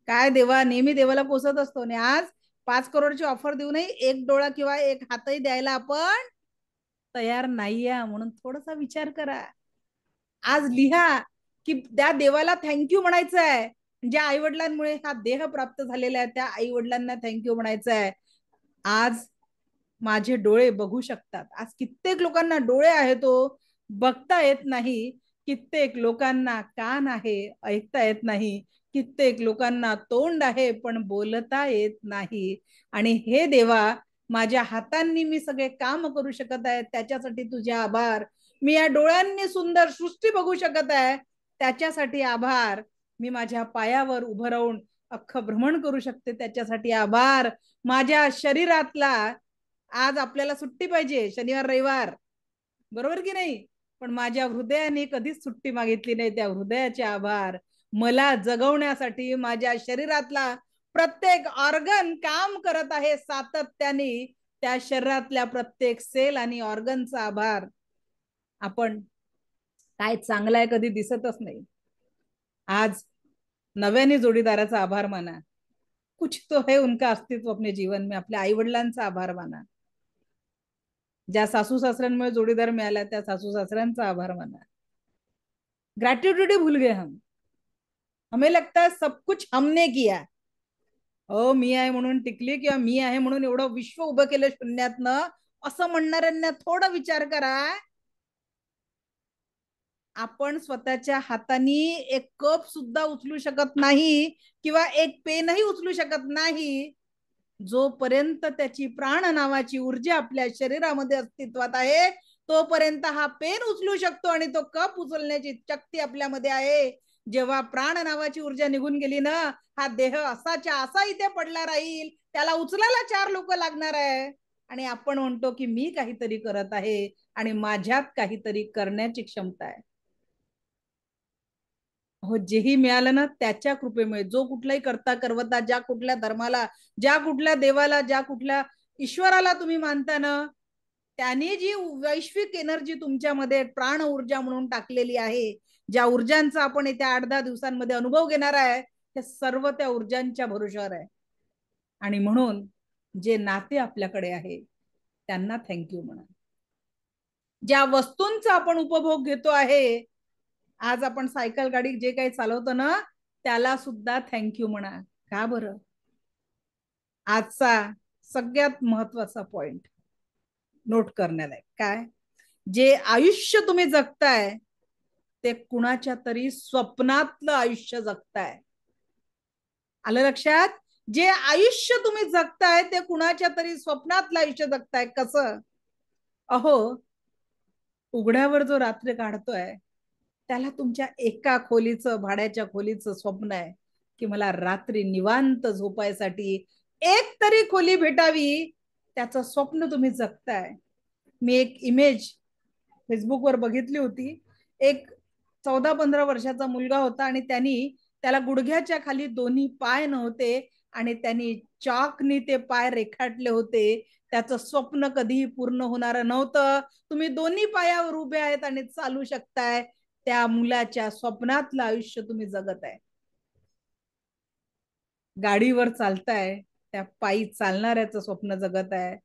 काय देवा, नेहमी देवाला कोसत असतो. आणि आज 5 करोडची ऑफर देऊनही 1 डोळा किंवा 1 हातही द्यायला आपण तयार नाहीये. म्हणून थोडासा विचार करा. आज लिहा की त्या देवाला थँक्यू म्हणायचं आहे. ज्या आई वडिलांमुळे हा देह प्राप्त झालेला आहे त्या आई वडिलांना थँक्यू म्हणायचं आहे. आज माझे डोळे बघू शकतात. आज कित्येक लोकांना डोळे आहेत तो बघता येत नाही. कित्येक लोकांना कान आहे, ऐकता येत नाही. कित्येक लोकांना तोंड आहे पण बोलता येत नाही. आणि हे देवा, माझ्या हातांनी मी सगळे काम करू शकत आहे त्याच्यासाठी तुझे आभार. मी या डोळ्यांनी सुंदर सृष्टी बघू शकत आहे त्याच्यासाठी आभार. मी माझ्या पायावर उभं राहून अख्खं भ्रमण करू शकते त्याच्यासाठी आभार. माझ्या शरीरातला, आज आपल्याला सुट्टी पाहिजे शनिवार रविवार, बरोबर की नाही? पण माझ्या हृदयाने कधीच सुट्टी मागितली नाही. त्या हृदयाचे आभार. मला जगवण्यासाठी माझ्या शरीरातला प्रत्येक ऑर्गन काम करत आहे सातत्याने. त्या शरीरातल्या प्रत्येक सेल आणि ऑर्गनचा आभार. आपण काय चांगलं आहे कधी दिसतच नाही. आज नव्याने जोडीदाराचा आभार माना. कुछ तो है उनका अस्तित्व अपने जीवन में. आपल्या आई वडिलांचा आभार माना. ज्या सासू सासऱ्यांमुळे जोडीदार मिळाला त्या सासू सासऱ्यांचा आभार माना. ग्रैटिट्यूड भूल गए हम. हमें लगता है सब कुछ हमने किया. मी आहे म्हणून टिकली किंवा मी आहे म्हणून एवढं विश्व उभं केलं शून्यातनं, असं म्हणणाऱ्यांना थोडा विचार करा. आपण स्वतःच्या हाताने एक कप सुद्धा उचलू शकत नाही किंवा एक पेनही उचलू शकत नाही. जोपर्यंत त्याची प्राण नावाची ऊर्जा आपल्या शरीरामध्ये अस्तित्वात आहे तोपर्यंत हा पेन उचलू शकतो आणि तो कप उचलण्याची शक्ती आपल्यामध्ये आहे. जेव्हा प्राण नावाची ऊर्जा निघून गेली ना, हा देह असाच्या असा इथे पडला राहील. त्याला उचलायला 4 लोक लागणार आहे. आणि आपण म्हणतो की मी काहीतरी करत आहे आणि माझ्यात काहीतरी करण्याची क्षमता आहे. हो, जेही मिळालं ना त्याच्या कृपेमुळे. जो कुठलाही करता करवता, ज्या कुठल्या धर्माला, ज्या कुठल्या देवाला, ज्या कुठल्या ईश्वराला तुम्ही मानता ना, त्याने जी वैश्विक एनर्जी तुमच्यामध्ये प्राण ऊर्जा म्हणून टाकलेली आहे, ज्या ऊर्जांचा आपण येत्या 8-10 दिवसांमध्ये अनुभव घेणार आहे, हे सर्व त्या ऊर्जांच्या भरोशावर आहे. आणि म्हणून जे नाते आपल्याकडे आहे त्यांना थँक्यू म्हणा. ज्या वस्तूंचा आपण उपभोग घेतो आहे, आज आपण सायकल गाडी जे काही चालवतो ना त्याला सुद्धा थँक्यू म्हणा. का बरं? आजचा सगळ्यात महत्वाचा पॉइंट नोट करण्याला काय, जे आयुष्य तुम्ही जगताय ते कुणाच्या तरी स्वप्नातलं आयुष्य जगताय. आलं लक्षात? जे आयुष्य तुम्ही जगताय ते कुणाच्या तरी स्वप्नातलं आयुष्य जगताय. कसं? अहो, उघड्यावर जो रात्र काढतोय त्याला तुमच्या एका खोलीचं, भाड्याच्या खोलीचं स्वप्न आहे की मला रात्री निवांत झोपायसाठी एक तरी खोली भेटावी, त्याचं स्वप्न तुम्ही जगताय. मी एक इमेज फेसबुकवर बघितली होती. एक 14-15 वर्षाचा मुलगा होता आणि त्याला गुडघ्याच्या खाली दोन्ही पाय नव्हते आणि त्यांनी चॉकनी ते पाय रेखाटले होते. त्याचं स्वप्न कधीही पूर्ण होणार नव्हतं. तुम्ही दोन्ही पायावर उभे आहेत आणि चालू शकताय. त्या मुलाच्या स्वप्नातलं आयुष्य तुम्ही जगत आहे. गाडीवर चालताय, त्या पायी चालणाऱ्याचं स्वप्न जगत आहे.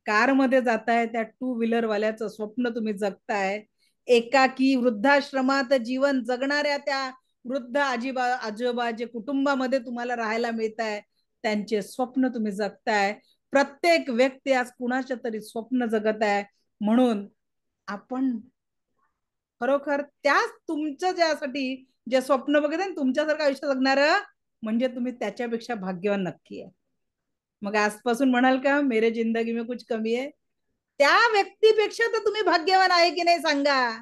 कारमध्ये जाताय, त्या 2 व्हीलर वाल्याचं स्वप्न तुम्ही जगताय. एकाकी वृद्धाश्रमात जीवन जगणाऱ्या त्या वृद्ध आजोबा जे कुटुंबामध्ये तुम्हाला राहायला मिळत आहे त्यांचे स्वप्न तुम्ही जगताय. प्रत्येक व्यक्ती आज कुणाच्या तरी स्वप्न जगत आहे. म्हणून आपण खरोखर त्या तुमचं ज्यासाठी जे स्वप्न बघत आहे तुमच्यासारखं आयुष्य जगणार म्हणजे तुम्ही त्याच्यापेक्षा भाग्यवान नक्की आहे. मग आजपासून म्हणाल का मेरे जिंदगी में कुछ कमी आहे? त्या व्यक्तीपेक्षा तर तुम्ही भाग्यवान आहे की नाही सांगा.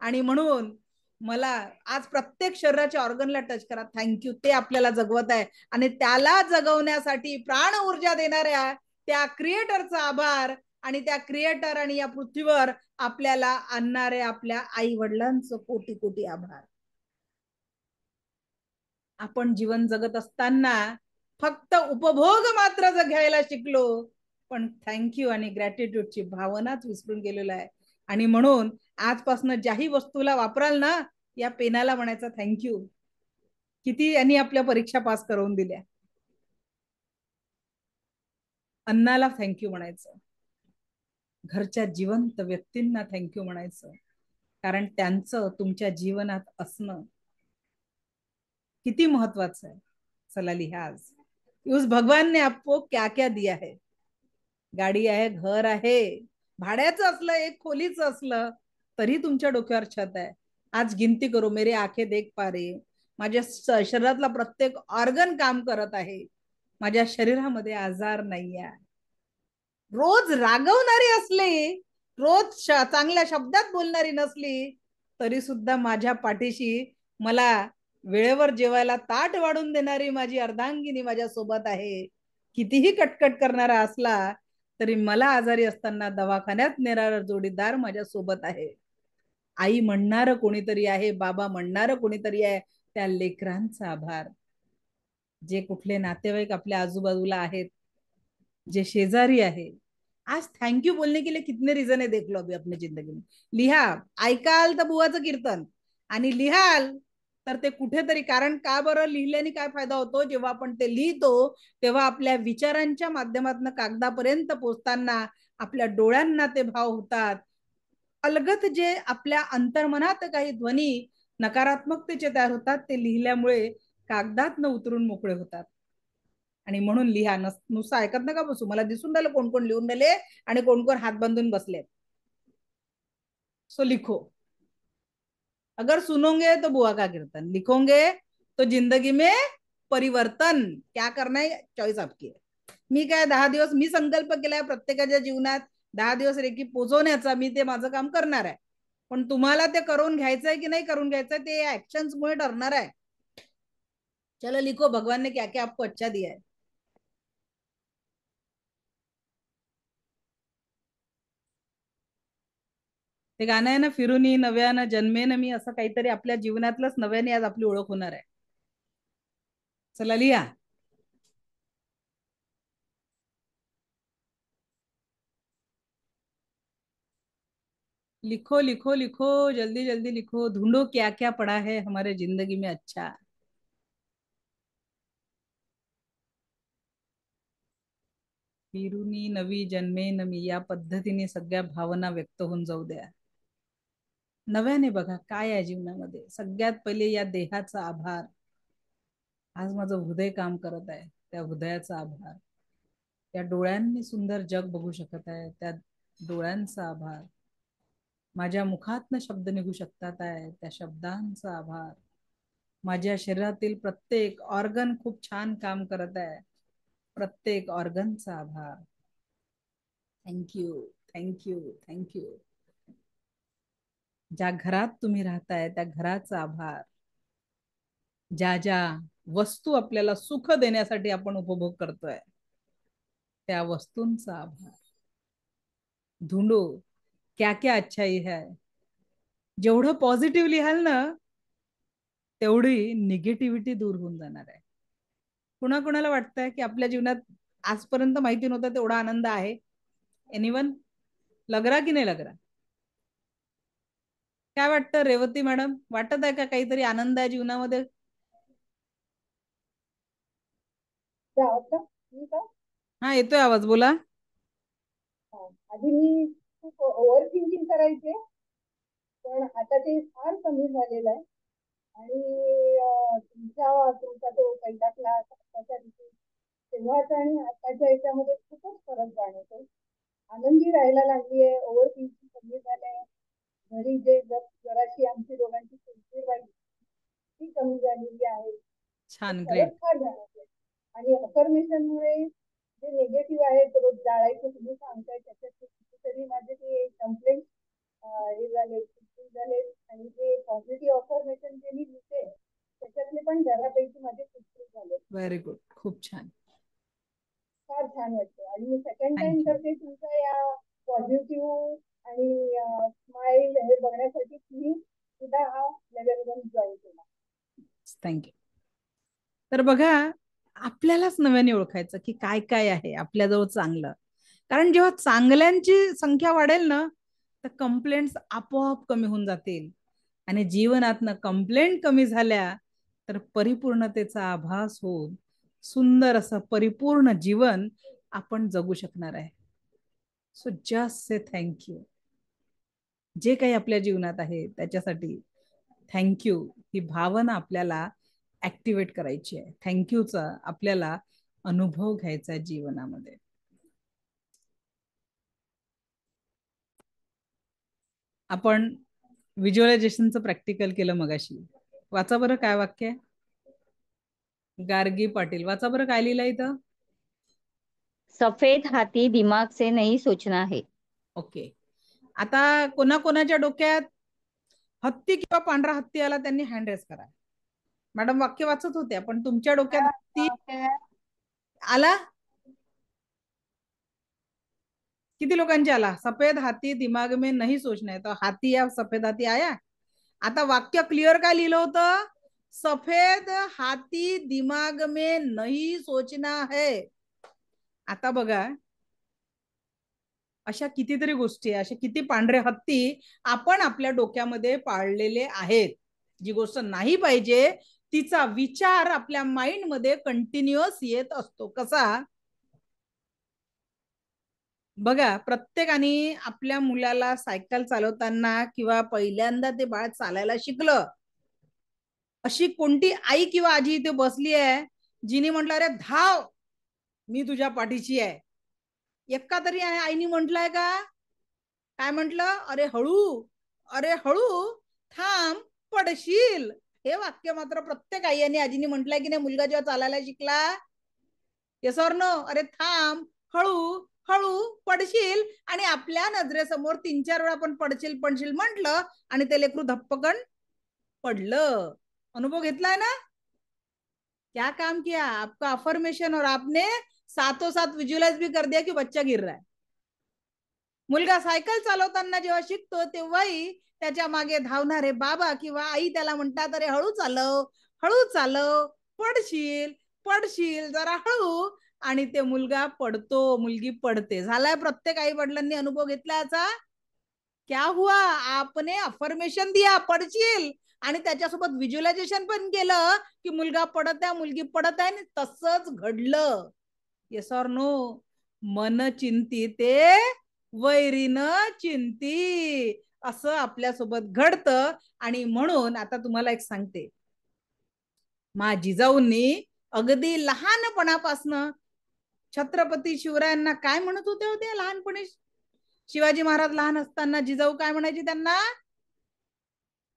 आणि म्हणून मला आज प्रत्येक शरीराच्या ऑर्गनला टच करा. थँक्यू. ते आपल्याला जगवत आहे आणि त्याला जगवण्यासाठी प्राण ऊर्जा देणाऱ्या त्या क्रिएटरचा आभार आणि त्या क्रिएटर आणि या पृथ्वीवर आपल्याला आणणारे आपल्या आई वडिलांचं कोटी कोटी आभार. आपण जीवन जगत असताना फक्त उपभोग मात्र घ्यायला शिकलो, पण थँक्यू आणि ग्रॅटिट्यूडची भावनाच विसरून गेलेलो आहे. आणि म्हणून आजपासून ज्याही वस्तूला वापराल ना, या पेनाला म्हणायचं थँक्यू. किती यांनी आपल्या परीक्षा पास करून दिल्या. अन्नाला थँक्यू म्हणायचं. घरच्या जिवंत व्यक्तींना थँक्यू म्हणायचं, कारण त्यांचं तुमच्या जीवनात असणं किती महत्वाचं आहे. चला लिहा आज, उस भगवान ने आपको क्या क्या दिया है. गाडी आहे, घर आहे, भाड्याचं असलं, एक खोलीचं असलं तरी तुमच्या डोक्यावर छत आहे. आज गिनती करू, मेरे आंखें देख पा रही, माझ्या शरीरातला प्रत्येक ऑर्गन काम करत आहे, माझ्या शरीरामध्ये आजार नाही आहे. रोज रागवणारी असली, रोज चांगल्या शब्दात बोलणारी नसली तरी सुद्धा माझ्या पाठीशी मला वेळेवर जेवायला ताट वाढून देणारी माझी अर्धांगिनी माझ्या सोबत आहे. कितीही कटकट करणारा असला तरी मला आजारी असताना दवाखान्यात नेणारा जोडीदार माझ्या सोबत आहे. आई म्हणणार कोणीतरी आहे, बाबा म्हणणार कोणीतरी आहे. त्या लेकरांचा आभार. जे कुठले नातेवाईक आपल्या आजूबाजूला आहेत, जे शेजारी आहे, आज थँक्यू बोलने के लिए कितने रीजन है देख लो अभी अपनी जिंदगी में. लिहा, ऐकाल तर बुवाचं कीर्तन आणि लिहाल तर ते कुठेतरी, कारण का बरं लिहिल्याने काय फायदा होतो, जेव्हा आपण ते लिहितो तेव्हा आपल्या विचारांच्या माध्यमातून कागदापर्यंत पोहोचताना आपल्या डोळ्यांना ते भाव होतात. अलगत जे आपल्या अंतर्मनात काही ध्वनी नकारात्मकतेचे तयार होतात ते लिहिल्यामुळे कागदात न उतरून मोकळे होतात. आणि म्हणून लिहा, नुसतं ऐकत नका बसू. मला दिसून राहिलं कोण कोण लिहून राहिले आणि कोण कोण हात बांधून बसले. सो लिखो. अगर सुनोगे तो बुआ का कीर्तन, लिखोगे तो जिंदगी में परिवर्तन. क्या करना है चॉईस आपकी आहे. मी काय 10 दिवस मी संकल्प केलाय प्रत्येकाच्या जीवनात 10 दिवस रेकी पोचवण्याचा, मी ते माझं काम करणार आहे. पण तुम्हाला ते करून घ्यायचंय की नाही करून घ्यायचंय ते ऍक्शन्स मुळे ठरणार आहे. चलो लिखो, भगवान ने क्या क्या आपको अच्छा दिया है. ते गाणं आहे ना, फिरूनी नव्यानं जन्मेन मी, असं काहीतरी आपल्या जीवनातलंच नव्याने आज आपली ओळख होणार आहे. चला लिहा. लिखो लिखो लिखो, जल्दी जल्दी लिखो. ढूंढो क्या क्या पड़ा है हमारे जिंदगी में अच्छा. फिरूनी नवी जन्मेन मी, या पद्धतीने सगळ्या भावना व्यक्त होऊन जाऊ द्या. नव्याने बघा काय आहे जीवनामध्ये. सगळ्यात पहिले या देहाचा आभार. आज माझं हृदय काम करत आहे, त्या हृदयाचा आभार. त्या डोळ्यांनी सुंदर जग बघू शकत आहे, त्या डोळ्यांचा आभार. माझ्या मुखातनं शब्द निघू शकतात आहे, त्या शब्दांचा आभार. माझ्या शरीरातील प्रत्येक ऑर्गन खूप छान काम करत आहे, प्रत्येक ऑर्गनचा आभार. Thank you, thank you, thank you. ज्या घरात तुम्ही राहताय त्या घराचा आभार. ज्या ज्या वस्तू आपल्याला सुख देण्यासाठी आपण उपभोग करतोय त्या वस्तूंचा आभार. ढूंढो क्या क्या अच्छाई है. जेवढं पॉझिटिव्ह लिहाल ना तेवढी निगेटिव्हिटी दूर होऊन जाणार आहे. कुणाकुणाला वाटतंय की आपल्या जीवनात आजपर्यंत माहिती नव्हता तेवढा आनंद आहे? एनिवन? लग रहा की नाही लग रहा? काय वाटतं रेवती मॅडम, वाटत आहे का काहीतरी आनंद आहे जीवनामध्ये? हा येतोय आवाज, बोला. आधी मी खूप ओव्हर थिंकिंग करायचे, पण आता ते फार कमी झालेलं आहे. आणि तुमचा तो पहिला क्लास तेव्हाचा आणि आताच्या याच्यामध्ये खूपच फरक जाणवतो. आनंदी राहायला लागलीये, ओव्हर थिंकिंग कमी झालंय. घरी जे जराशी आमची दोघांची चिडचिड व्हायची ती कमी झालेली आहे. छान, फरक ग्रेट. फार जाणवतोय. आणि अफर्मेशनमुळे जे निगेटिव्ह आहे रोज जाळायचं तुम्ही सांगताय त्याच्यात कितीतरी माझे ते कंप्लेंट हे झाले आणि जे पॉझिटिव्ह अफर्मेशन जे मी लिहिते त्याच्यातले पण बऱ्यापैकी माझे सुटके झाले. व्हेरी गुड, खूप छान, फार छान वाटतं. आणि मी सेकंड टाइम करते तुमच्या या पॉझिटिव्ह आणि स्माइल हे बघण्यासाठी तुम्ही सुद्धा हा लेव्हल जॉईन केला. थँक्यू. तर बघा, आपल्यालाच नव्याने ओळखायचं की काय काय आहे आपल्याजवळ चांगलं. कारण जेव्हा चांगल्यांची संख्या वाढेल ना तर कंप्लेंट्स आपोआप कमी होऊन जातील. आणि जीवनातनं कंप्लेंट कमी झाल्या तर परिपूर्णतेचा आभास होऊन सुंदर असं परिपूर्ण जीवन आपण जगू शकणार आहे. So just say thank you. जे काही आपल्या जीवनात आहे त्याच्यासाठी थँक्यू ही भावना आपल्याला ऍक्टिव्हेट करायची आहे. थँक्यूचा आपल्याला अनुभव घ्यायचा आहे जीवनामध्ये. आपण व्हिज्युअलायझेशनचं प्रॅक्टिकल केलं मगाशी. वाचा बरं काय वाक्य आहे. गार्गी पाटील, वाचा बरं काय लिहिलं इथं. सफेद हाती दिमाग से नहीं सोचना है. ओके. आता कोणाकोणाच्या डोक्यात हत्ती किंवा पांढरा हत्ती आला त्यांनी हँड रेस करा. मॅडम वाक्य वाचत होत्या पण तुमच्या डोक्यात हत्ती आला? किती लोकांची आला? सफेद हाथी दिमाग में नहीं सोचना है. तो हाथी या सफेद हाथी आया. आता वाक्य क्लिअर काय लिहिलं होतं? सफेद हाथी दिमाग में नहीं सोचना है. आता बघा, अशा कितीतरी गोष्टी, अशा किती पांढरे हत्ती आपण आपल्या डोक्यामध्ये पाळलेले आहेत. जी गोष्ट नाही पाहिजे तिचा विचार आपल्या माइंड मध्ये कंटिन्युअस येत असतो. कसा? बघा, प्रत्येकाने आपल्या मुलाला सायकल चालवताना किंवा पहिल्यांदा ते बाळ चालायला शिकलं, अशी कोणती आई किंवा आजी इथे बसली आहे जिने म्हटलं अरे धाव, मी तुझ्या पाठीशी आहे? एका तरी आईने म्हटलंय का? काय म्हटलं? अरे हळू, अरे हळू, थांब, पडशील. हे वाक्य मात्र प्रत्येक आई आणि आजीने म्हटलंय की नाही मुलगा जेव्हा चालायला शिकला? Yes or no? अरे थांब, हळू, हळू, पडशील. आणि आपल्या नजरेसमोर 3-4 वेळा आपण पडशील पडशील म्हटलं आणि ते लेकरू धप्पकन पडलं. अनुभव घेतलाय ना? क्या काम किया आपका अफर्मेशन, और आपने साथों साथ विजुअलाइज भी कर दिया कि बच्चा गिर रहा है. मुलगा सायकल चालवताना जेव्हा शिकतो तेव्हाही त्याच्या मागे धावणारे बाबा किंवा आई त्याला म्हणतात अरे हळू चालव, हळू चालव, पडशील, पडशील, जरा हळू. आणि ते मुलगा पडतो, मुलगी पडते. झालाय प्रत्येक आई वडिलांनी अनुभव घेतल्याचा. क्या हुआ? आपने अफर्मेशन दिया पडशील आणि त्याच्यासोबत व्हिज्युअलायझेशन पण केलं की मुलगा पडत आहे, मुलगी पडत आहे. तसंच घडलं. Yes or no? मन चिंती ते वैरीन चिंती, असं आपल्यासोबत घडतं. आणि म्हणून आता तुम्हाला एक सांगते, मा जिजाऊंनी अगदी लहानपणापासनं छत्रपती शिवरायांना काय म्हणत होते लहानपणी? शिवाजी महाराज लहान असताना जिजाऊ काय म्हणायची त्यांना?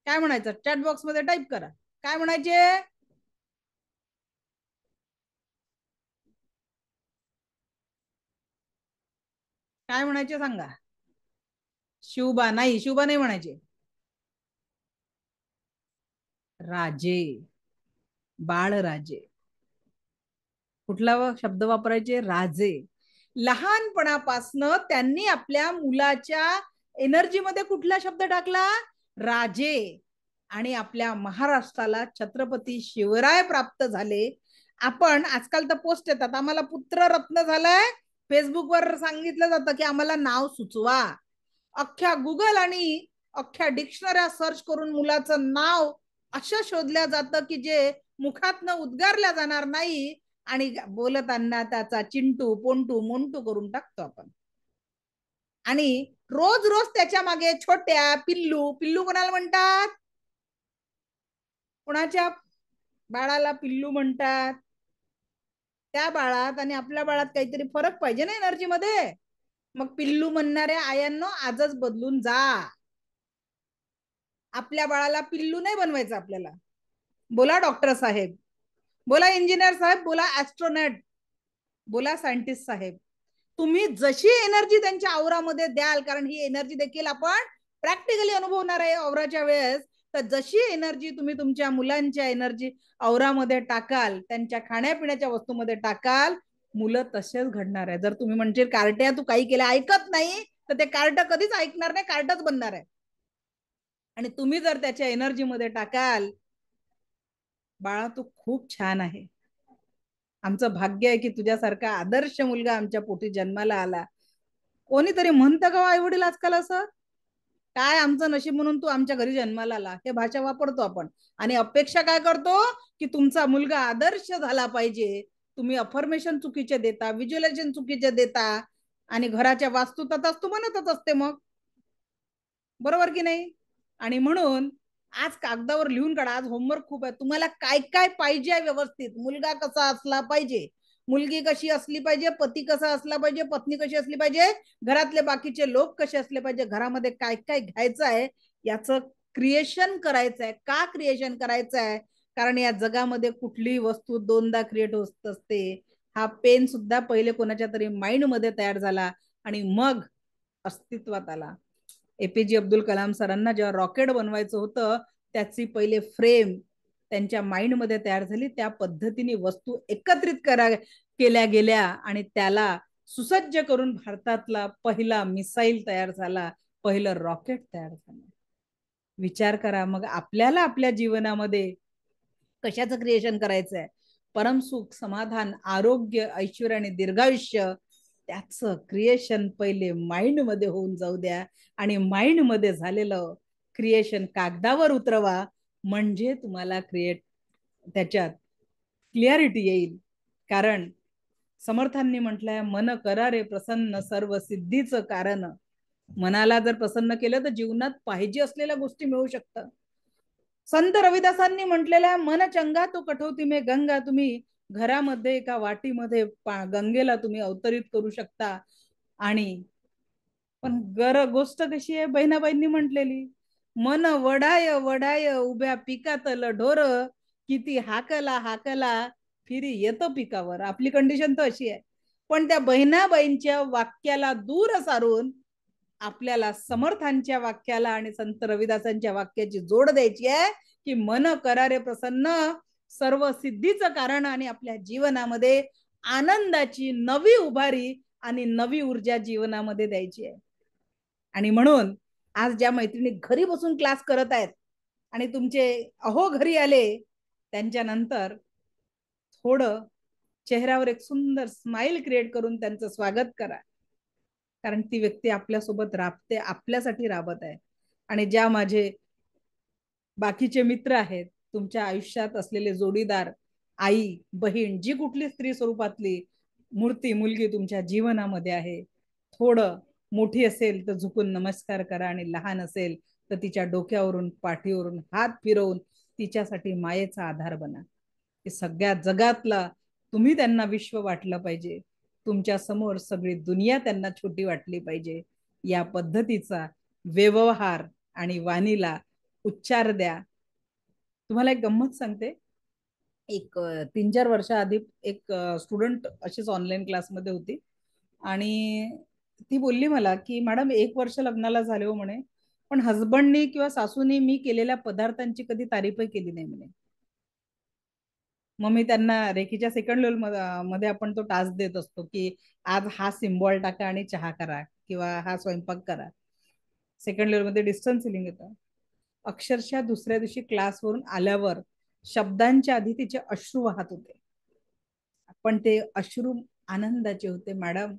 काय म्हणायचं? चॅट बॉक्स मध्ये टाईप करा. काय म्हणायचे? काय म्हणायचे सांगा? शिवबा नाही, शिवबा नाही म्हणायचे. राजे, बाळराजे. कुठला शब्द वापरायचे? राजे. लहानपणापासनं त्यांनी आपल्या मुलाच्या एनर्जी मध्ये कुठला शब्द टाकला? राजे. आणि आपल्या महाराष्ट्राला छत्रपती शिवराय प्राप्त झाले. आपण आजकाल तर पोस्ट येतात, आम्हाला पुत्र रत्न झालाय. फेसबुकवर सांगितलं जातं की आम्हाला नाव सुचवा. अख्ख्या गुगल आणि अख्ख्या डिक्शनऱ्या सर्च करून मुलाचं नाव असं शोधल्या जातं की जे मुखातनं उद्गारल्या जाणार नाही, आणि बोलताना त्याचा चिंटू पोंटू मोंटू करून टाकतो आपण. आणि रोज रोज त्याच्या मागे छोट्या पिल्लू. पिल्लू कोणाला म्हणतात? कोणाच्या बाळाला पिल्लू म्हणतात? त्या बाळात आणि आपल्या बाळात काहीतरी फरक पाहिजे ना एनर्जी मध्ये. मग पिल्लू म्हणणाऱ्या आयांनो आजच बदलून जा. आपल्या बाळाला पिल्लू नाही बनवायचं आपल्याला. बोला डॉक्टर साहेब, बोला इंजिनियर साहेब, बोला ऍस्ट्रोनॉट, बोला सायंटिस्ट साहेब. तुम्ही जशी एनर्जी त्यांच्या औरामध्ये द्याल, कारण ही एनर्जी देखील आपण प्रॅक्टिकली अनुभवणार आहे औराच्या वेळेस, तर जशी एनर्जी तुम्ही तुमच्या मुलांच्या एनर्जी औरामध्ये टाकाल, त्यांच्या खाण्यापिण्याच्या वस्तूमध्ये टाकाल, मुलं तसेच घडणार आहे. जर तुम्ही म्हणशील कार्ट्या तू काही केलं ऐकत नाही, तर ते कार्ट कधीच ऐकणार नाही, कार्टच बनणार आहे. आणि तुम्ही जर त्याच्या एनर्जी मध्ये टाकाल, बाळा तू खूप छान आहे, आमचं भाग्य आहे की तुझ्यासारखा आदर्श मुलगा आमच्या पोटी जन्माला आला. कोणीतरी म्हणतं का आई वडील आजकाल असं? काय आमचं नशीब म्हणून तू आमच्या घरी जन्माला आला, हे भाषा वापरतो आपण. आणि अपेक्षा काय करतो की तुमचा मुलगा आदर्श झाला पाहिजे. तुम्ही अफर्मेशन चुकीचे देता, व्हिज्युअलायझेशन चुकीचे देता, आणि घराच्या वास्तू तू बनतच असते मग, बरोबर की नाही? आणि म्हणून आज कागदावर लिहून काढा. आज होमवर्क खूप आहे. तुम्हाला काय काय पाहिजे व्यवस्थित. मुलगा कसा असला पाहिजे, मुलगी कशी असली पाहिजे, पती कसा असला पाहिजे, पत्नी कशी असली पाहिजे, घरातले बाकीचे लोक कसे असले पाहिजे, घरामध्ये काय काय घ्यायचं आहे याचं क्रिएशन करायचं आहे. का क्रिएशन करायचं आहे? कारण या जगामध्ये कुठलीही वस्तू दोनदा क्रिएट होत असते. हा पेन सुद्धा पहिले कोणाच्या तरी माइंड मध्ये तयार झाला आणि मग अस्तित्वात आला. एपीजे अब्दुल कलाम सरांना जेव्हा रॉकेट बनवायचं होतं, त्याची पहिले फ्रेम त्यांच्या माइंड मध्ये तयार झाली. त्या पद्धतीने वस्तू एकत्रित केल्या गेल्या आणि त्याला सुसज्ज करून भारतातला पहिला मिसाईल तयार झाला, पहिलं रॉकेट तयार झालं. विचार करा मग आपल्याला आपल्या जीवनामध्ये कशाचं क्रिएशन करायचं आहे? परमसुख, समाधान, आरोग्य, ऐश्वर्य आणि दीर्घायुष्य, त्याचं क्रिएशन पहिले माइंड मध्ये होऊन जाऊ द्या. आणि माइंड मध्ये झालेलं क्रिएशन कागदावर उतरवा, म्हणजे तुम्हाला त्याच्यात क्लिअरिटी येईल. कारण समर्थांनी म्हटलंय, मन करा रे प्रसन्न सर्व सिद्धीचं कारण. मनाला जर प्रसन्न केलं तर जीवनात पाहिजे असलेल्या गोष्टी मिळू शकतात. संत रविदासांनी म्हटलेल्या मन चंगा तो कठोती में गंगा. तुम्ही घरामध्ये एका वाटीमध्ये गंगेला तुम्ही अवतरित करू शकता. आणि पण गोष्ट कशी आहे, बहिणाबाईंनी म्हटलेली, मन वडाय वडाय उभ्या पिकातलं ढोर, किती हाकला हाकला फिरी येतो पिकावर. आपली कंडिशन तर अशी आहे. पण त्या बहिणाबाईंच्या वाक्याला दूर सारून आपल्याला समर्थांच्या वाक्याला आणि संत रविदासांच्या वाक्याची जोड द्यायची आहे की मन करारे प्रसन्न सर्व सिद्धीचं कारण. आणि आपल्या जीवनामध्ये आनंदाची नवी उभारी आणि नवी ऊर्जा जीवनामध्ये द्यायची आहे. आणि म्हणून आज ज्या मैत्रिणी घरी बसून क्लास करत आहेत आणि तुमचे अहो घरी आले, त्यांच्या नंतर थोडं चेहऱ्यावर एक सुंदर स्माइल क्रिएट करून त्यांचं स्वागत करा. कारण ती व्यक्ती आपल्यासोबत राबते, आपल्यासाठी राबत आहे. आणि ज्या माझे बाकीचे मित्र आहेत, तुमच्या आयुष्यात असलेले जोडीदार, आई, बहीण, जी कुठली स्त्री स्वरूपातली मूर्ती, मुलगी तुमच्या जीवनामध्ये आहे, थोडं मोठी असेल तर झुकून नमस्कार करा, आणि लहान असेल तर तिच्या डोक्यावरून पाठीवरून हात फिरवून तिच्यासाठी मायेचा आधार बना. हे सगळ्या जगातला तुम्ही त्यांना विश्व वाटलं पाहिजे. तुमच्या समोर सगळी दुनिया त्यांना छोटी वाटली पाहिजे, या पद्धतीचा व्यवहार आणि वाणीला उच्चार द्या. तुम्हाला एक गंमत सांगते. एक 3-4 वर्षाआधी एक स्टुडंट अशीच ऑनलाईन क्लासमध्ये होती आणि ती बोलली मला की मॅडम 1 वर्ष लग्नाला झाले हो म्हणे, पण हजबंडनी किंवा सासूनी मी केलेल्या पदार्थांची कधी तारीफही केली नाही म्हणे. मग मी त्यांना रेखीच्या सेकंड लेवल मध्ये आपण तो टास्क देत असतो की आज हा सिम्बॉल टाका आणि चहा करा किंवा हा स्वयंपाक करा. सेकंड लेवल मध्ये डिस्टन्स सिलिंग येतं. अक्षरशः दुसऱ्या दिवशी क्लासवरून आल्यावर शब्दांच्या आधी तिचे अश्रू वाहत होते, पण ते अश्रू आनंदाचे होते. मॅडम,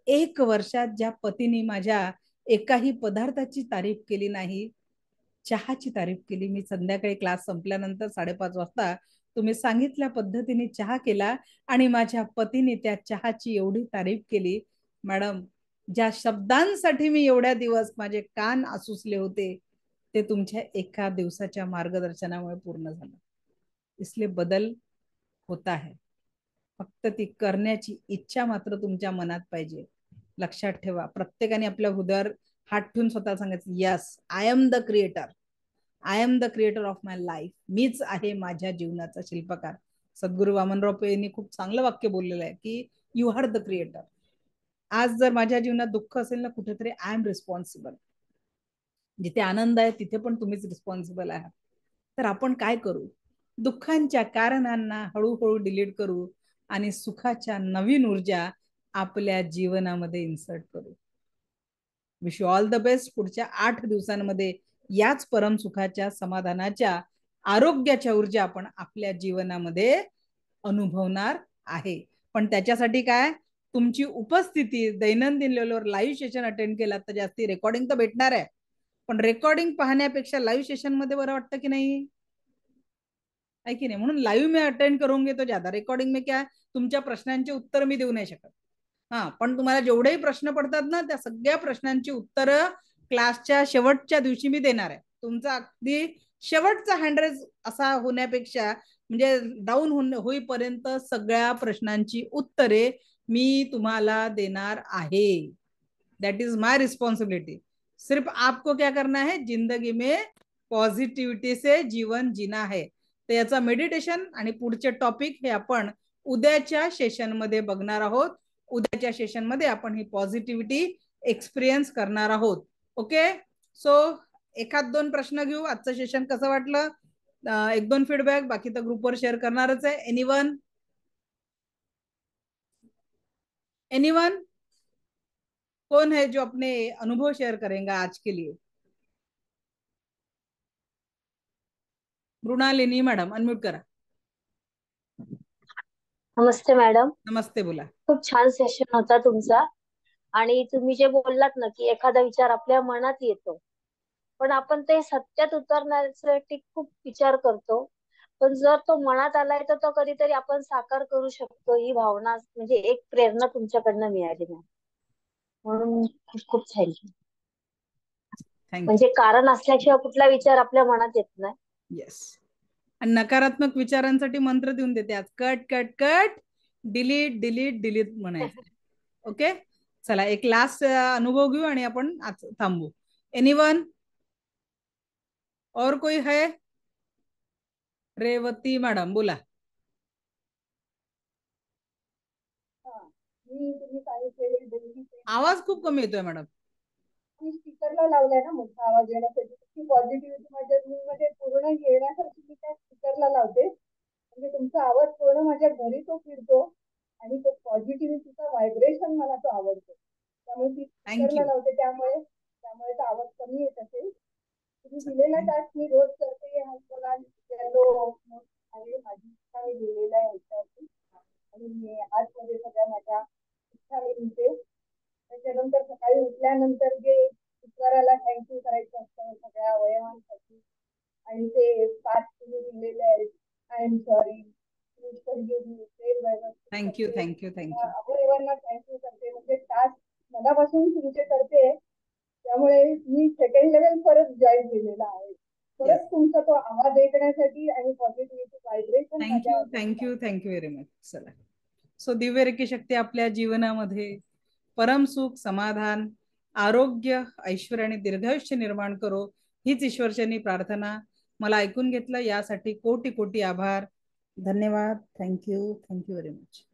1 वर्षात ज्या पतीने माझ्या एकाही पदार्थाची तारीफ केली नाही, चहाची तारीफ केली. मी संध्याकाळी क्लास संपल्यानंतर 5:30 वाजता तुम्ही सांगितल्या पद्धतीने चहा केला आणि माझ्या पतीने त्या चहाची एवढी तारीफ केली. मॅडम, ज्या शब्दांसाठी मी एवढ्या दिवस माझे कान आसुसले होते, ते तुमच्या एका दिवसाच्या मार्गदर्शनामुळे पूर्ण झालं. इसलिए बदल होता है, फक्त ती करण्याची इच्छा मात्र तुमच्या मनात पाहिजे. लक्षात ठेवा, प्रत्येकाने आपल्या हृदयावर हात ठेवून स्वतः सांगायचं, yes I am the creator, I am the creator of my life. मीच आहे माझ्या जीवनाचा शिल्पकार. सद्गुरू वामनराव पे यांनी खूप चांगलं वाक्य बोललेलं आहे की यू आर द क्रिएटर. आज जर माझ्या जीवनात दुःख असेल ना कुठेतरी, आय एम रिस्पॉन्सिबल. जिथे आनंद आहे तिथे पण तुम्हीच रिस्पॉन्सिबल आहात. तर आपण काय करू, दुःखांच्या कारणांना हळूहळू डिलीट करू आणि सुखाच्या नवीन ऊर्जा आपल्या जीवनामध्ये इन्सर्ट करू. Wish you all the best. पुढच्या 8 दिवसांमध्ये याच परम सुखाच्या, समाधानाच्या, आरोग्याच्या ऊर्जा आपण आपल्या जीवनामध्ये अनुभवणार आहे. पण त्याच्यासाठी काय, तुमची उपस्थिती दैनंदिन लेवलवर लाईव्ह सेशन अटेंड केला तर जास्ती रेकॉर्डिंग तर भेटणार आहे, पण रेकॉर्डिंग पाहण्यापेक्षा लाईव्ह सेशन मध्ये बरं वाटतं की नाही, आहे की नाही. म्हणून लाईव्ह मी अटेंड करूंगी तो ज्यादा. रेकॉर्डिंग में क्या, तुमच्या प्रश्नांची उत्तर मी देऊ नाही शकत. हा, पण तुम्हाला जेवढेही प्रश्न पडतात ना, त्या सगळ्या प्रश्नांची उत्तरं क्लासच्या शेवटच्या दिवशी मी देणार आहे. तुमचा अगदी शेवटचा हँडरेज असा होण्यापेक्षा, म्हणजे डाऊन होईपर्यंत सगळ्या प्रश्नांची उत्तरे मी तुम्हाला देणार आहे. That is my responsibility. सिर्फ आपको क्या करना है, जिंदगी में पॉझिटिव्हिटी से जीवन जीना है. तर याचा मेडिटेशन आणि पुढचे टॉपिक हे आपण उद्याच्या सेशन मध्ये बघणार आहोत. उद्याच्या सेशन मध्ये आपण ही पॉझिटिव्हिटी एक्सपिरियन्स करणार आहोत. ओके, सो 1-2 प्रश्न घेऊ. आजचं सेशन कसं वाटलं, 1-2 फीडबॅक, बाकी तर ग्रुपवर शेअर करणारच आहे. एनीवन कौन है जो अपने अनुभव शेयर करेगा आज के लिए? मृणालिनी मॅडम, अनम्यूट करा. नमस्ते मॅडम. नमस्ते, बोला. खूप छान सेशन होता तुमचा. आणि तुम्ही जे बोललात ना की एखादा विचार आपल्या मनात येतो, पण आपण ते सत्यात उतरण्यासाठी खूप विचार करतो, पण जर तो मनात आलाय तर तो कधीतरी आपण साकार करू शकतो. ही भावना म्हणजे एक प्रेरणा तुमच्याकडनं मिळाली मॅम, म्हणून खूप खूप थँक्यू. म्हणजे कारण असल्याशिवाय कुठला विचार आपल्या मनात येत नाही. येस, आणि नकारात्मक विचारांसाठी मंत्र देऊन देते आज, cut cut cut, delete delete delete म्हणायचं. ओके, चला एक लास्ट अनुभव घेऊ आणि आपण आज थांबू. एनीवन और कोई है? रेवती मॅडम, बोला. आवाज खूप कमी येतोय मॅडम. स्पीकरला लावलाय ना मोठा आवाज येण्यासाठी. ती पॉझिटिव्हिटी माझ्या मध्ये पूर्ण येण्यासाठी मी त्या स्पीकरला लावते, म्हणजे तुमचा आवाज पूर्ण माझ्या घरी तो फिरतो आणि तो पॉझिटिव्हिटीचा व्हायब्रेशन मला तो आवडतो. त्यामुळे ती स्पीकरला लावते, त्यामुळे तो आवाज कमी येत असेल. तुम्ही दिलेला टास्क मी रोज करते. बघा, आणि माझी इच्छा मी दिलेला आहे याच्यावरती, आणि मी आजमध्ये सगळ्या माझ्या इच्छा मी लिहिते. त्याच्यानंतर सकाळी उठल्यानंतर जे ईश्वराला थँक्यू करायचं असतं सगळ्या अवयवांसाठी, आणि ते 5 तुम्ही दिलेले आहेत, I am sorry, thank you thank you thank you, अवयवांना थँक्यू करते. म्हणजे टास्क मनापासून तुमचे करते, त्यामुळे मी सेकंड लेवल परत जॉईन केलेला आहे. परत तुमचा तो आवाज ऐकण्यासाठी आणि positivity vibration. Thank you thank you thank you very much. चला सो दिव्य रेकी शक्ती आपल्या जीवनामध्ये परम सुख, समाधान, आरोग्य, ऐश्वर्य आणि दीर्घायुष्य निर्माण करो, हीच ईश्वरचरणी प्रार्थना. मला ऐकून घेतलं यासाठी कोटी कोटी आभार. धन्यवाद. Thank you very much.